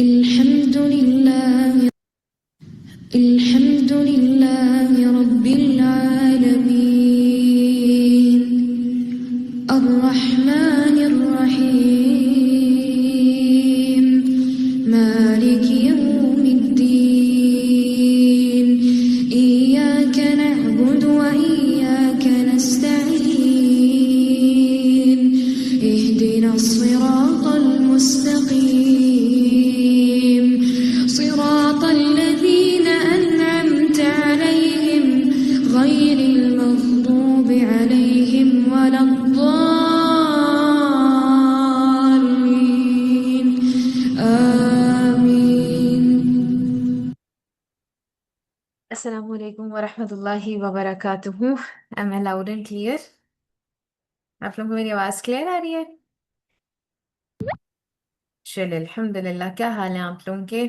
الحمد لله الحمد لله رب العالمين الرحمن الرحيم مالك يوم الدين إياك نعبد وإياك نستعين اهدنا الصراط المستقيم صراط الذين أنعمت عليهم غير المغضوب عليهم ولا الضالين آمين. السلام علیکم ورحمۃ اللہ وبرکاتہ. Am I loud and clear? آپ لوگوں کو میری آواز کلیئر آ رہی ہے؟ چلے الحمد للہ. کیا حال ہیں آپ لوگوں کے؟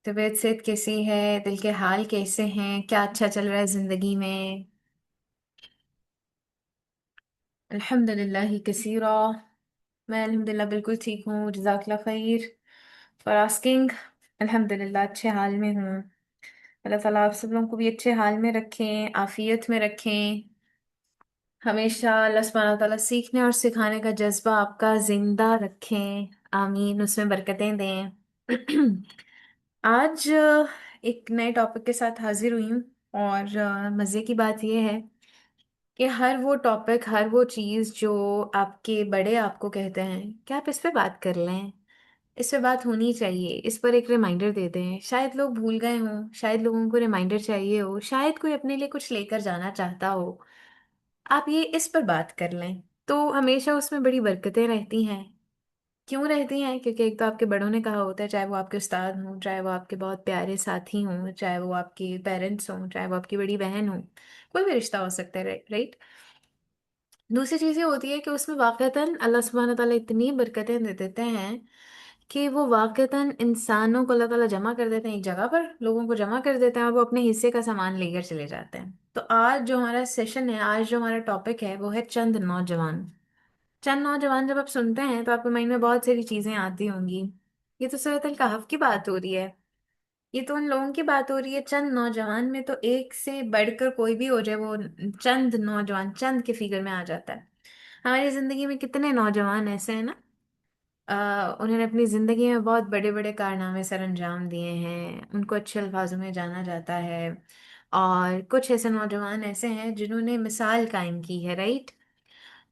طبیعت صحت کیسی ہے؟ دل کے حال کیسے ہیں؟ کیا اچھا چل رہا ہے زندگی میں؟ الحمد للہ کثیرا. میں الحمد للہ بالکل ٹھیک ہوں. جزاک اللہ خیر فار آسکنگ. الحمد للہ اچھے حال میں ہوں. اللہ تعالیٰ آپ سب لوگوں کو بھی اچھے حال میں رکھیں، عافیت میں رکھیں. ہمیشہ اللہ سبحانہ وتعالیٰ سیکھنے اور سکھانے کا جذبہ آپ کا زندہ رکھیں. آمین. اس میں برکتیں دیں. آج ایک نئے ٹاپک کے ساتھ حاضر ہوئی ہوں، اور مزے کی بات یہ ہے کہ ہر وہ ٹاپک، ہر وہ چیز جو آپ کے بڑے آپ کو کہتے ہیں کہ آپ اس پہ بات کر لیں، اس پہ بات ہونی چاہیے، اس پر ایک ریمائنڈر دے دیں. شاید لوگ بھول گئے ہوں، شاید لوگوں کو ریمائنڈر چاہیے ہو، شاید کوئی اپنے لیے کچھ لے کر جانا چاہتا ہو. آپ یہ اس پر بات کر لیں تو ہمیشہ اس میں بڑی برکتیں رہتی ہیں. کیوں رہتی ہیں؟ کیونکہ ایک تو آپ کے بڑوں نے کہا ہوتا ہے، چاہے وہ آپ کے استاد ہوں، چاہے وہ آپ کے بہت پیارے ساتھی ہوں، چاہے وہ آپ کے پیرنٹس ہوں، چاہے وہ آپ کی بڑی بہن ہوں، کوئی بھی رشتہ ہو سکتا ہے، رائٹ. دوسری چیز یہ ہوتی ہے کہ اس میں واقعتاً اللہ سبحانہ تعالیٰ اتنی برکتیں دے دیتے ہیں کہ وہ واقعتاً انسانوں کو اللہ تعالیٰ جمع کر دیتے ہیں ایک جگہ پر، لوگوں کو جمع کر دیتے ہیں، اور وہ اپنے حصے کا سامان لے کر چلے جاتے ہیں. تو آج جو ہمارا سیشن ہے، آج جو ہمارا ٹاپک ہے، وہ ہے چند نوجوان. چند نوجوان جب آپ سنتے ہیں تو آپ کے مائنڈ میں بہت ساری چیزیں آتی ہوں گی. یہ تو سورۃ الکہف کی بات ہو رہی ہے، یہ تو ان لوگوں کی بات ہو رہی ہے. چند نوجوان میں تو ایک سے بڑھ کر کوئی بھی ہو جائے، وہ چند نوجوان چند کے فگر میں آ جاتا ہے. ہماری زندگی میں کتنے نوجوان ایسے ہیں نا، انہوں نے اپنی زندگی میں بہت بڑے بڑے کارنامے سر انجام دیے ہیں، ان کو اچھے الفاظوں میں جانا جاتا ہے. اور کچھ ایسے نوجوان ایسے ہیں جنہوں نے مثال قائم کی ہے، رائٹ.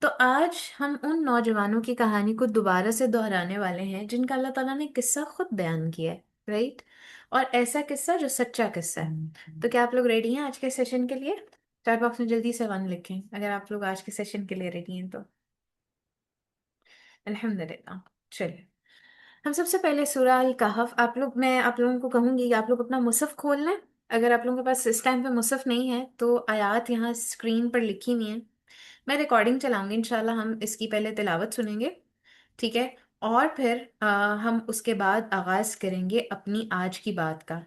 تو آج ہم ان نوجوانوں کی کہانی کو دوبارہ سے دہرانے والے ہیں جن کا اللہ تعالیٰ نے قصہ خود بیان کیا ہے، رائٹ. اور ایسا قصہ جو سچا قصہ ہے. تو کیا آپ لوگ ریڈی ہیں آج کے سیشن کے لیے؟ چیٹ باکس میں جلدی سے 1 لکھیں اگر آپ لوگ آج کے سیشن کے لیے ریڈی ہیں تو. الحمد للہ. چلیے ہم سب سے پہلے سورہ الکہف، میں آپ لوگوں کو کہوں گی کہ آپ لوگ اپنا مصحف کھول لیں. اگر آپ لوگوں کے پاس اس ٹائم پہ مصحف نہیں ہے تو آیات یہاں اسکرین پر لکھی ہوئی ہیں. میں ریکارڈنگ چلاؤں گی، انشاءاللہ ہم اس کی پہلے تلاوت سنیں گے، ٹھیک ہے، اور پھر ہم اس کے بعد آغاز کریں گے اپنی آج کی بات کا.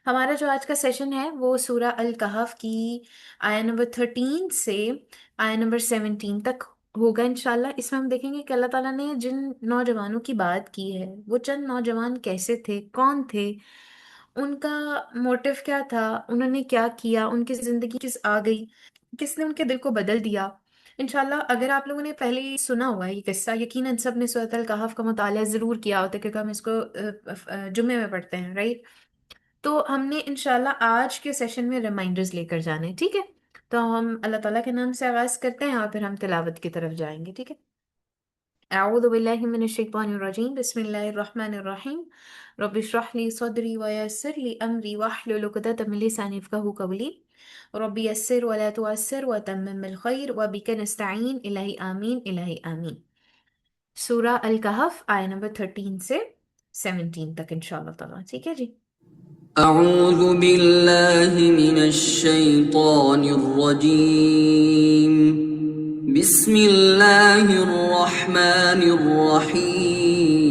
ہمارا جو آج کا سیشن ہے وہ سورہ الکہف کی آیا نمبر 13 سے آیا نمبر 17 تک ہوگا انشاءاللہ. اس میں ہم دیکھیں گے کہ اللہ تعالیٰ نے جن نوجوانوں کی بات کی ہے وہ چند نوجوان کیسے تھے، کون تھے، ان کا موٹیو کیا تھا، انہوں نے کیا کیا، ان کی زندگی کس آ گئی، کس نے ان کے دل کو بدل دیا. انشاءاللہ اگر آپ لوگوں نے پہلے ہی سنا ہوا ہے یہ قصہ، یقیناً سب نے سورۃ الکہف کا مطالعہ ضرور کیا ہوتا ہے کیونکہ ہم اس کو جمعے میں پڑھتے ہیں، رائٹ. تو ہم نے انشاءاللہ آج کے سیشن میں ریمائنڈرز لے کر جانے، ٹھیک ہے. تو ہم اللہ تعالیٰ کے نام سے آغاز کرتے ہیں اور پھر ہم تلاوت کی طرف جائیں گے، ٹھیک ہے. اعوذ باللہ من الشیطان الرجیم، بسم اللہ الرحمن الرحیم. رب اشرح لی صدری ویسر لی امری واحلل عقدۃ من لسانی یفقہوا قولی. رب یسر ولا تعسر وتمم بالخیر وبک نستعین الہی آمین الہی آمین. سورہ الکہف آیہ نمبر 13 سے 17 تک انشاءاللہ تعالیٰ، ٹھیک ہے جی. أعوذ بالله من الشيطان الرجيم. بسم الله الرحمن الرحيم.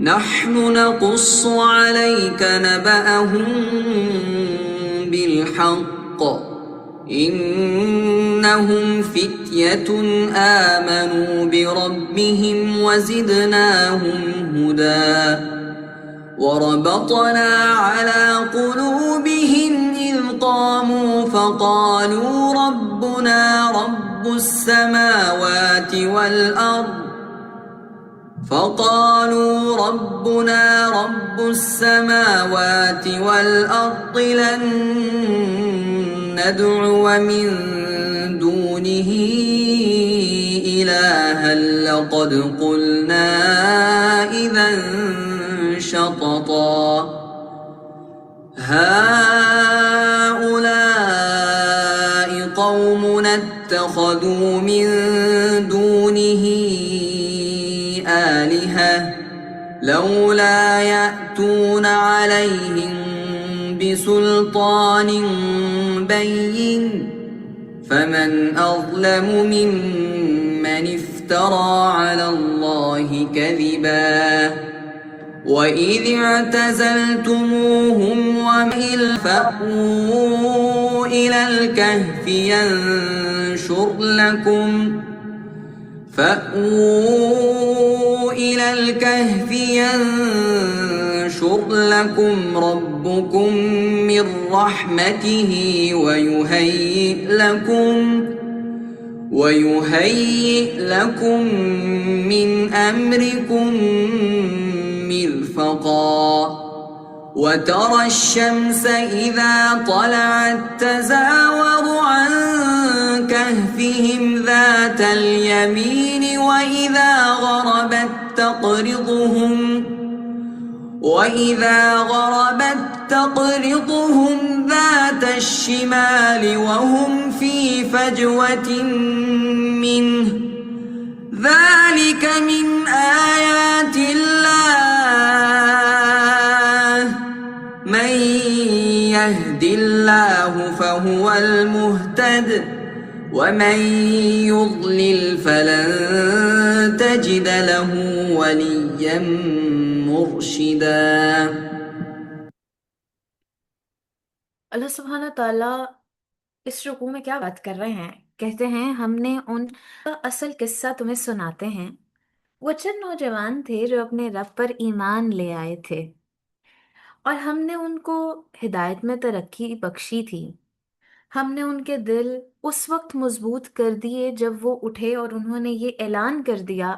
نحن نقص عليك نبأهم بالحق إنهم فتية آمنوا بربهم وزدناهم هدى وربطنا على قلوبهم إذ قاموا فقالوا ربنا رب السماوات والأرض لن ندعو من دونه إلها لقد قلنا إذا شططا هؤلاء قومنا اتخذوا من دونه آلهة لولا يأتون عليهم بسلطان بين فمن أظلم ممن افترى على الله كذبا وإذ اعتزلتموهم فأووا إلى الكهف ينشر لكم ربكم من رحمته ويهيئ لكم من أمركم مرفقا وترى الشمس إذا طلعت تزاور عن كهفهم ذات اليمين وإذا غربت تقرضهم ذات الشمال وهم في فجوة منه ذلك من آيات الله من يهد الله فهو المهتد ومن يضلل فلن تجد له وليا مرشدا. اللہ سبحانہ تعالیٰ اس رکوع میں کیا بات کر رہے ہیں؟ کہتے ہیں ہم نے ان کا اصل قصہ تمہیں سناتے ہیں. وہ چند نوجوان تھے جو اپنے رب پر ایمان لے آئے تھے اور ہم نے ان کو ہدایت میں ترقی بخشی تھی. ہم نے ان کے دل اس وقت مضبوط کر دیے جب وہ اٹھے اور انہوں نے یہ اعلان کر دیا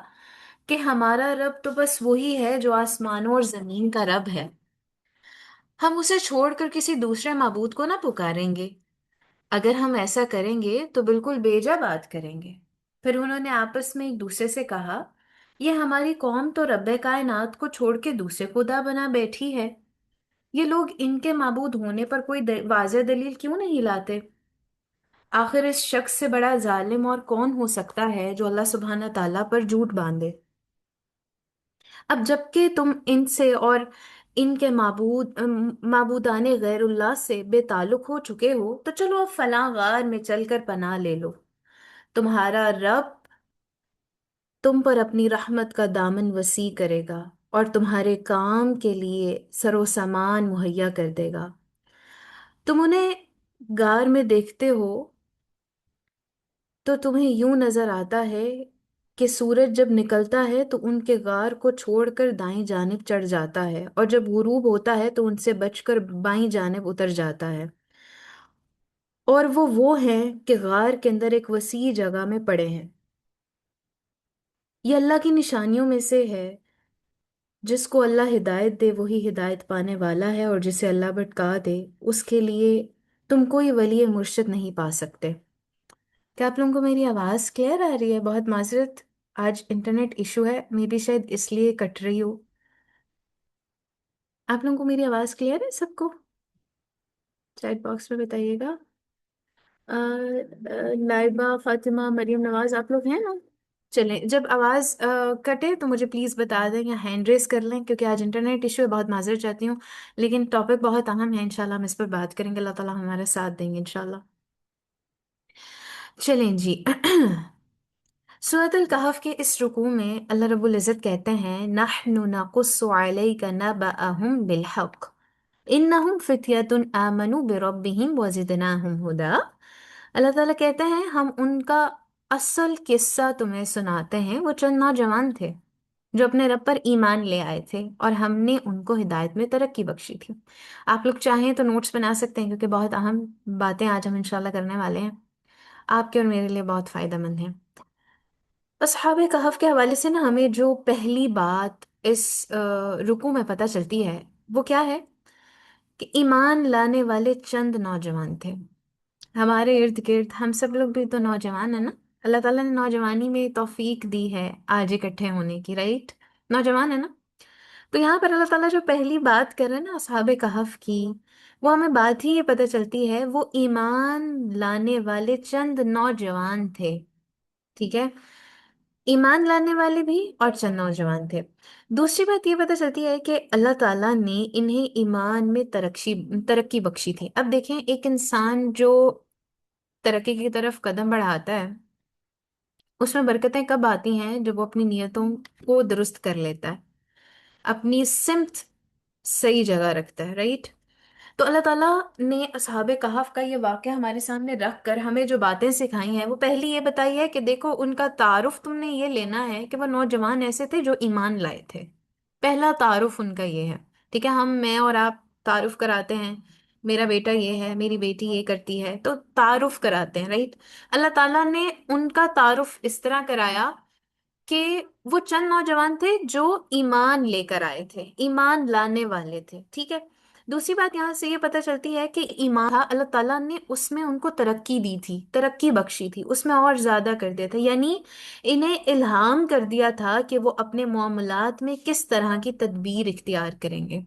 کہ ہمارا رب تو بس وہی ہے جو آسمانوں اور زمین کا رب ہے. ہم اسے چھوڑ کر کسی دوسرے معبود کو نہ پکاریں گے. اگر ہم ایسا کریں گے تو بالکل بیجا بات کریں گے. پھر انہوں نے آپس میں ایک دوسرے سے کہا یہ ہماری قوم تو رب کائنات کو چھوڑ کے دوسرے خدا بنا بیٹھی ہے. یہ لوگ ان کے معبود ہونے پر کوئی واضح دلیل کیوں نہیں لاتے؟ آخر اس شخص سے بڑا ظالم اور کون ہو سکتا ہے جو اللہ سبحانہ تعالیٰ پر جھوٹ باندھے؟ اب جب کہ تم ان سے اور ان کے معبودان غیر اللہ سے بے تعلق ہو چکے ہو تو چلو اب فلاں غار میں چل کر پناہ لے لو. تمہارا رب تم پر اپنی رحمت کا دامن وسیع کرے گا اور تمہارے کام کے لیے سر و سامان مہیا کر دے گا. تم انہیں غار میں دیکھتے ہو تو تمہیں یوں نظر آتا ہے کہ سورج جب نکلتا ہے تو ان کے غار کو چھوڑ کر دائیں جانب چڑھ جاتا ہے اور جب غروب ہوتا ہے تو ان سے بچ کر بائیں جانب اتر جاتا ہے. اور وہ ہیں کہ غار کے اندر ایک وسیع جگہ میں پڑے ہیں. یہ اللہ کی نشانیوں میں سے ہے. جس کو اللہ ہدایت دے وہی ہدایت پانے والا ہے اور جسے اللہ بھٹکا دے اس کے لیے تم کوئی ولی مرشد نہیں پا سکتے. کیا آپ لوگوں کو میری آواز کلیئر آ رہی ہے؟ بہت معذرت، آج انٹرنیٹ ایشو ہے، میں بھی شاید اس لیے کٹ رہی ہوں. آپ لوگوں کو میری آواز کلیئر ہے سب کو؟ چیٹ باکس میں بتائیے گا. لائبہ، فاطمہ، مریم نواز، آپ لوگ ہیں نا؟ چلیں، جب آواز کٹے تو مجھے پلیز بتا دیں یا ہینڈ ریز کر لیں، کیونکہ آج انٹرنیٹ ایشو ہے. بہت معذرت چاہتی ہوں، لیکن ٹاپک بہت اہم ہے. انشاءاللہ ہم اس پر بات کریں گے. اللہ تعالیٰ ہمارا ساتھ دیں گے انشاءاللہ. چلیں جی. سورۃ الکہف کے اس رکوع میں اللہ رب العزت کہتے ہیں نحن نقص علیک نبأہم بالحق انہم فتیۃ آمنوا بربہم وزدناہم ہدی. اللہ تعالیٰ کہتے ہیں ہم ان کا اصل قصہ تمہیں سناتے ہیں. وہ چند نوجوان تھے جو اپنے رب پر ایمان لے آئے تھے اور ہم نے ان کو ہدایت میں ترقی بخشی تھی. آپ لوگ چاہیں تو نوٹس بنا سکتے ہیں کیونکہ بہت اہم باتیں آج ہم انشاءاللہ کرنے والے ہیں، آپ کے اور میرے لیے بہت فائدہ مند ہیں. اصحاب کہف کے حوالے سے نا ہمیں جو پہلی بات اس رکوع میں پتہ چلتی ہے وہ کیا ہے کہ ایمان لانے والے چند نوجوان تھے. ہمارے ارد گرد ہم سب لوگ بھی تو نوجوان ہیں نا. اللہ تعالیٰ نے نوجوانی میں توفیق دی ہے آج اکٹھے ہونے کی، رائٹ؟ نوجوان ہے نا. تو یہاں پر اللہ تعالیٰ جو پہلی بات کر رہے ہیں نا اصحاب کہف کی، وہ ہمیں بات ہی یہ پتہ چلتی ہے وہ ایمان لانے والے چند نوجوان تھے. ٹھیک ہے، ایمان لانے والے بھی اور چند نوجوان تھے. دوسری بات یہ پتہ چلتی ہے کہ اللہ تعالیٰ نے انہیں ایمان میں ترقی بخشی تھی. اب دیکھیں، ایک انسان جو ترقی کی طرف قدم بڑھاتا ہے اس میں برکتیں کب آتی ہیں؟ جب وہ اپنی نیتوں کو درست کر لیتا ہے، اپنی سمت صحیح جگہ رکھتا ہے، رائٹ؟ تو اللہ تعالیٰ نے اصحاب کہف کا یہ واقعہ ہمارے سامنے رکھ کر ہمیں جو باتیں سکھائی ہیں وہ پہلی یہ بتائی ہے کہ دیکھو ان کا تعارف تم نے یہ لینا ہے کہ وہ نوجوان ایسے تھے جو ایمان لائے تھے. پہلا تعارف ان کا یہ ہے. ٹھیک ہے، میں اور آپ تعارف کراتے ہیں، میرا بیٹا یہ ہے، میری بیٹی یہ کرتی ہے، تو تعارف کراتے ہیں، رائٹ؟ اللہ تعالیٰ نے ان کا تعارف اس طرح کرایا کہ وہ چند نوجوان تھے جو ایمان لے کر آئے تھے، ایمان لانے والے تھے. ٹھیک ہے، دوسری بات یہاں سے یہ پتہ چلتی ہے کہ ایمان تھا، اللہ تعالیٰ نے اس میں ان کو ترقی دی تھی، ترقی بخشی تھی، اس میں اور زیادہ کر دیا تھا. یعنی انہیں الہام کر دیا تھا کہ وہ اپنے معاملات میں کس طرح کی تدبیر اختیار کریں گے.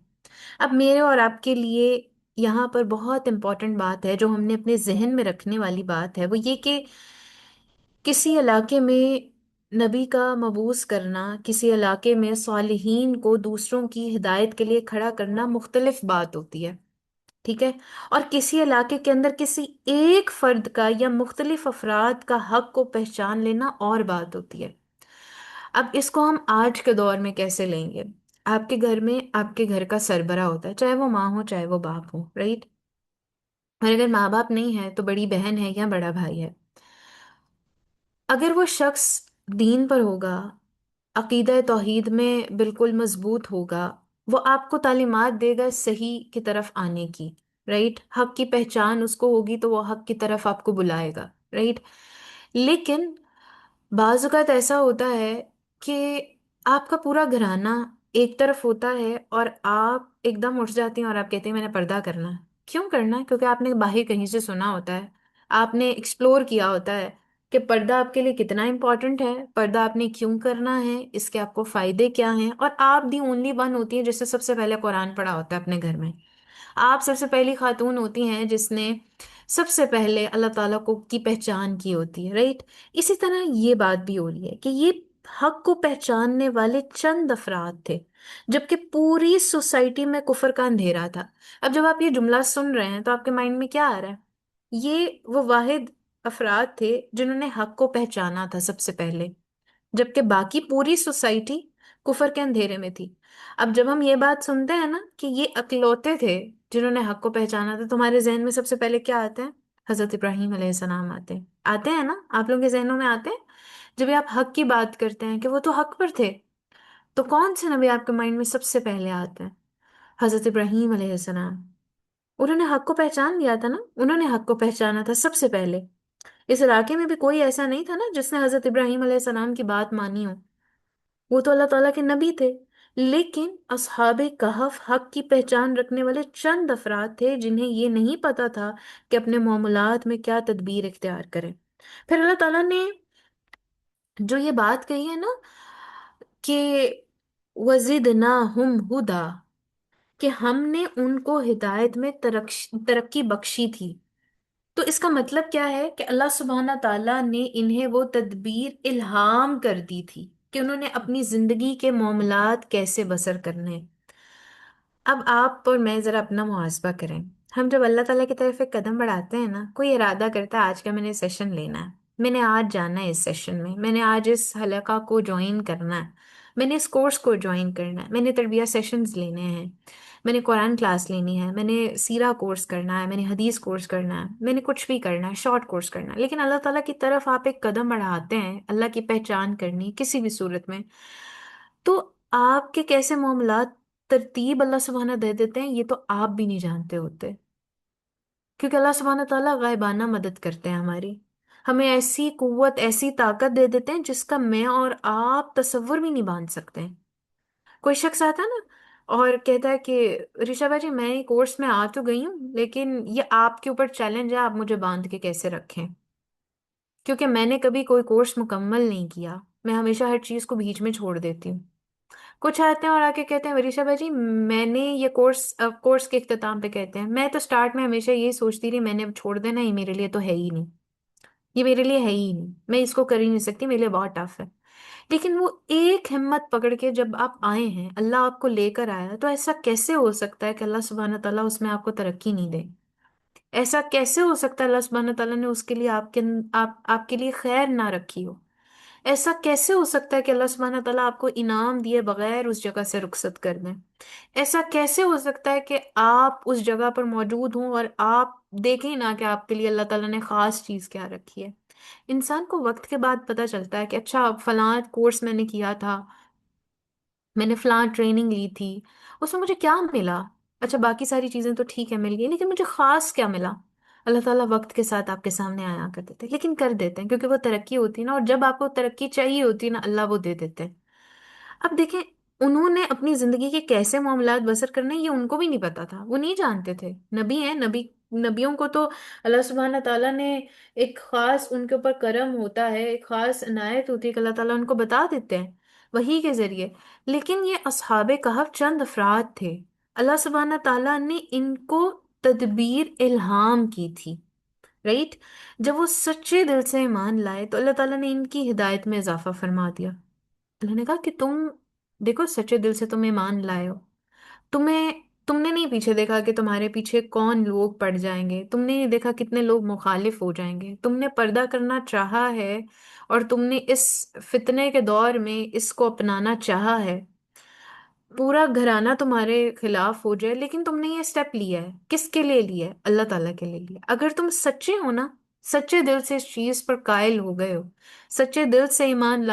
اب میرے اور آپ کے لیے یہاں پر بہت امپورٹنٹ بات ہے جو ہم نے اپنے ذہن میں رکھنے والی بات ہے، وہ یہ کہ کسی علاقے میں نبی کا مبعوث کرنا، کسی علاقے میں صالحین کو دوسروں کی ہدایت کے لیے کھڑا کرنا مختلف بات ہوتی ہے. ٹھیک ہے، اور کسی علاقے کے اندر کسی ایک فرد کا یا مختلف افراد کا حق کو پہچان لینا اور بات ہوتی ہے. اب اس کو ہم آج کے دور میں کیسے لیں گے؟ آپ کے گھر میں آپ کے گھر کا سربراہ ہوتا ہے، چاہے وہ ماں ہو چاہے وہ باپ ہو، رائٹ؟ اور اگر ماں باپ نہیں ہے تو بڑی بہن ہے یا بڑا بھائی ہے. اگر وہ شخص دین پر ہوگا، عقیدہ توحید میں بالکل مضبوط ہوگا، وہ آپ کو تعلیمات دے گا صحیح کی طرف آنے کی، رائٹ؟ حق کی پہچان اس کو ہوگی تو وہ حق کی طرف آپ کو بلائے گا، رائٹ؟ لیکن بعض اوقات ایسا ہوتا ہے کہ آپ کا پورا گھرانہ ایک طرف ہوتا ہے اور آپ ایک دم اٹھ جاتی ہیں اور آپ کہتے ہیں میں نے پردہ کرنا ہے. کیوں کرنا ہے؟ کیونکہ آپ نے باہر کہیں سے سنا ہوتا ہے، آپ نے ایکسپلور کیا ہوتا ہے کہ پردہ آپ کے لیے کتنا امپورٹنٹ ہے، پردہ آپ نے کیوں کرنا ہے، اس کے آپ کو فائدے کیا ہیں. اور آپ دی اونلی ون ہوتی ہیں جس سے سب سے پہلے قرآن پڑھا ہوتا ہے اپنے گھر میں. آپ سب سے پہلی خاتون ہوتی ہیں جس نے سب سے پہلے اللہ تعالیٰ کو کی پہچان کی ہوتی ہے، رائٹ؟ اسی طرح یہ بات بھی ہو رہی ہے کہ یہ حق کو پہچاننے والے چند افراد تھے جبکہ پوری سوسائٹی میں کفر کا اندھیرا تھا. اب جب آپ یہ جملہ سن رہے ہیں تو آپ کے مائنڈ میں کیا آ رہا ہے؟ یہ وہ واحد افراد تھے جنہوں نے حق کو پہچانا تھا سب سے پہلے، جبکہ باقی پوری سوسائٹی کفر کے اندھیرے میں تھی. اب جب ہم یہ بات سنتے ہیں نا کہ یہ اکلوتے تھے جنہوں نے حق کو پہچانا تھا، تمہارے ذہن میں سب سے پہلے کیا آتا ہے؟ حضرت ابراہیم علیہ السلام آتے ہیں نا؟ آپ لوگوں کے ذہنوں میں آتے ہیں جب یہ آپ حق کی بات کرتے ہیں کہ وہ تو حق پر تھے. تو کون سے نبی آپ کے مائنڈ میں سب سے پہلے آتے ہیں؟ حضرت ابراہیم علیہ السلام. انہوں نے حق کو پہچان لیا تھا نا، انہوں نے حق کو پہچانا تھا سب سے پہلے. اس علاقے میں بھی کوئی ایسا نہیں تھا نا جس نے حضرت ابراہیم علیہ السلام کی بات مانی ہو، وہ تو اللہ تعالیٰ کے نبی تھے. لیکن اصحاب کہف حق کی پہچان رکھنے والے چند افراد تھے جنہیں یہ نہیں پتا تھا کہ اپنے معاملات میں کیا تدبیر اختیار کریں. پھر اللہ تعالیٰ نے جو یہ بات کہی ہے نا کہ وَزِدْنَاهُمْ هُدًى، کہ ہم نے ان کو ہدایت میں ترقی بخشی تھی. تو اس کا مطلب کیا ہے کہ اللہ سبحانہ تعالیٰ نے انہیں وہ تدبیر الہام کر دی تھی کہ انہوں نے اپنی زندگی کے معاملات کیسے بسر کرنے. اب آپ اور میں ذرا اپنا محاسبہ کریں. ہم جب اللہ تعالیٰ کی طرف ایک قدم بڑھاتے ہیں نا، کوئی ارادہ کرتا ہے آج کا میں نے سیشن لینا ہے، میں نے آج جانا ہے اس سیشن میں نے آج اس حلقہ کو جوائن کرنا ہے، میں نے اس کورس کو جوائن کرنا ہے، میں نے تربیت سیشنز لینے ہیں. میں نے قرآن کلاس لینی ہے، میں نے سیرہ کورس کرنا ہے، میں نے حدیث کورس کرنا ہے، میں نے کچھ بھی کرنا ہے، شارٹ کورس کرنا ہے، لیکن اللہ تعالیٰ کی طرف آپ ایک قدم بڑھاتے ہیں اللہ کی پہچان کرنی کسی بھی صورت میں، تو آپ کے کیسے معاملات ترتیب اللہ سبحانہ دے دیتے ہیں یہ تو آپ بھی نہیں جانتے ہوتے، کیونکہ اللہ سبحانہ تعالیٰ غائبانہ مدد کرتے ہیں ہماری، ہمیں ایسی قوت ایسی طاقت دے دیتے ہیں جس کا میں اور آپ تصور بھی نہیں باندھ سکتے ہیں۔ کوئی شخص آتا ہے نا اور کہتا ہے کہ رشا بھائی جی میں کورس میں آ تو گئی ہوں لیکن یہ آپ کے اوپر چیلنج ہے، آپ مجھے باندھ کے کیسے رکھیں، کیونکہ میں نے کبھی کوئی کورس مکمل نہیں کیا، میں ہمیشہ ہر چیز کو بیچ میں چھوڑ دیتی ہوں۔ کچھ آتے ہیں اور آ کے کہتے ہیں وریشا بھائی جی میں نے یہ کورس کے اختتام پہ کہتے ہیں میں تو سٹارٹ میں ہمیشہ یہی سوچتی رہی میں نے اب چھوڑ دینا، یہ میرے لیے تو ہے ہی نہیں، یہ میرے لیے ہے ہی نہیں، میں اس کو کر ہی نہیں سکتی، میرے لیے بہت ٹف ہے۔ لیکن وہ ایک ہمت پکڑ کے جب آپ آئے ہیں، اللہ آپ کو لے کر آیا، تو ایسا کیسے ہو سکتا ہے کہ اللہ سبحانہ تعالیٰ اس میں آپ کو ترقی نہیں دے؟ ایسا کیسے ہو سکتا ہے اللہ سبحانہ تعالیٰ نے اس کے لیے آپ کے لیے خیر نہ رکھی ہو؟ ایسا کیسے ہو سکتا ہے کہ اللہ سبحانہ تعالیٰ آپ کو انعام دیے بغیر اس جگہ سے رخصت کر دیں؟ ایسا کیسے ہو سکتا ہے کہ آپ اس جگہ پر موجود ہوں اور آپ دیکھیں نہ کہ آپ کے لیے اللہ تعالیٰ نے خاص چیز کیا رکھی ہے؟ انسان کو وقت کے بعد پتہ چلتا ہے کہ اچھا فلاں کورس میں نے کیا تھا، میں نے فلاں ٹریننگ لی تھی، اس میں مجھے کیا ملا؟ اچھا باقی ساری چیزیں تو ٹھیک ہے مل گئی لیکن مجھے خاص کیا ملا؟ اللہ تعالیٰ وقت کے ساتھ آپ کے سامنے آیا کر دیتے ہیں، لیکن کر دیتے ہیں کیونکہ وہ ترقی ہوتی ہے نا، اور جب آپ کو ترقی چاہیے ہوتی ہے نا اللہ وہ دے دیتے ہیں۔ اب دیکھیں انہوں نے اپنی زندگی کے کیسے معاملات بسر کرنے یہ ان کو بھی نہیں پتا تھا، وہ نہیں جانتے تھے، نبی ہیں، نبیوں کو تو اللہ سبحانہ تعالیٰ نے ایک خاص ان کے اوپر کرم ہوتا ہے، ایک خاص عنایت ہوتی ہے کہ اللہ تعالیٰ ان کو بتا دیتے ہیں وحی کے ذریعے، لیکن یہ اصحاب کہف چند افراد تھے، اللہ سبحانہ تعالیٰ نے ان کو تدبیر الہام کی تھی، رائٹ؟ جب وہ سچے دل سے ایمان لائے تو اللہ تعالیٰ نے ان کی ہدایت میں اضافہ فرما دیا۔ اللہ نے کہا کہ تم دیکھو سچے دل سے تم ایمان لائے ہو، تمہیں تم نے نہیں پیچھے دیکھا کہ تمہارے پیچھے کون لوگ پڑ جائیں گے، تم نے نہیں دیکھا کتنے لوگ مخالف ہو جائیں گے، تم نے پردہ کرنا چاہا ہے اور تم نے اس فتنے کے دور میں اس کو اپنانا چاہا ہے، پورا گھرانہ تمہارے خلاف ہو جائے لیکن تم نے یہ سٹیپ لیا ہے، کس کے لیے لیا ہے؟ اللہ تعالیٰ کے لیے لیا۔ اگر تم سچے ہو نا، سچے دل سے اس چیز پر قائل ہو گئے ہو، سچے دل سے ایمان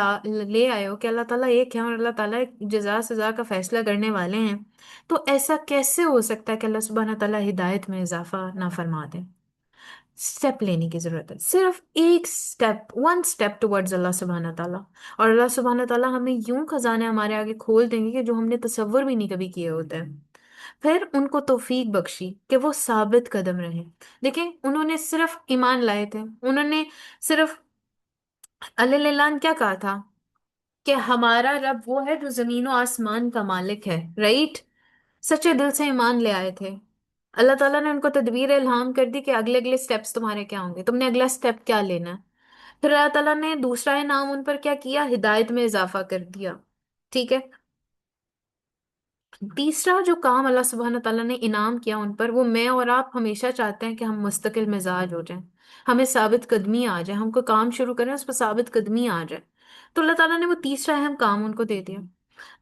لے آئے ہو کہ اللہ تعالیٰ ایک ہے اور اللہ تعالیٰ ایک جزا سزا کا فیصلہ کرنے والے ہیں، تو ایسا کیسے ہو سکتا ہے کہ اللہ سبحانہ تعالیٰ ہدایت میں اضافہ نہ فرما دے؟ سٹیپ لینے کی ضرورت ہے، صرف ایک سٹیپ، ون سٹیپ ٹورڈز اللہ سبحانہ تعالیٰ، اور اللہ سبحانہ تعالیٰ ہمیں یوں خزانے ہمارے آگے کھول دیں گے کہ جو ہم نے تصور بھی نہیں کبھی کیے ہوتے ہیں۔ پھر ان کو توفیق بخشی کہ وہ ثابت قدم رہیں۔ دیکھیں انہوں نے صرف ایمان لائے تھے، انہوں نے صرف اللہ کیا کہا تھا کہ ہمارا رب وہ ہے جو زمین و آسمان کا مالک ہے، رائٹ؟ سچے دل سے ایمان لے آئے تھے، اللہ تعالیٰ نے ان کو تدبیر الہام کر دی کہ اگلے اگلے سٹیپس تمہارے کیا ہوں گے، تم نے اگلا سٹیپ کیا لینا ہے۔ پھر اللہ تعالیٰ نے دوسرا انعام ان پر کیا کیا؟ ہدایت میں اضافہ کر دیا، ٹھیک ہے؟ تیسرا جو کام اللہ سبحانہ تعالیٰ نے انعام کیا ان پر، وہ میں اور آپ ہمیشہ چاہتے ہیں کہ ہم مستقل مزاج ہو جائیں، ہمیں ثابت قدمی آ جائے، ہم کو کام شروع کریں اس پہ ثابت قدمی آ جائے، تو اللہ تعالیٰ نے وہ تیسرا اہم کام ان کو دے دیا،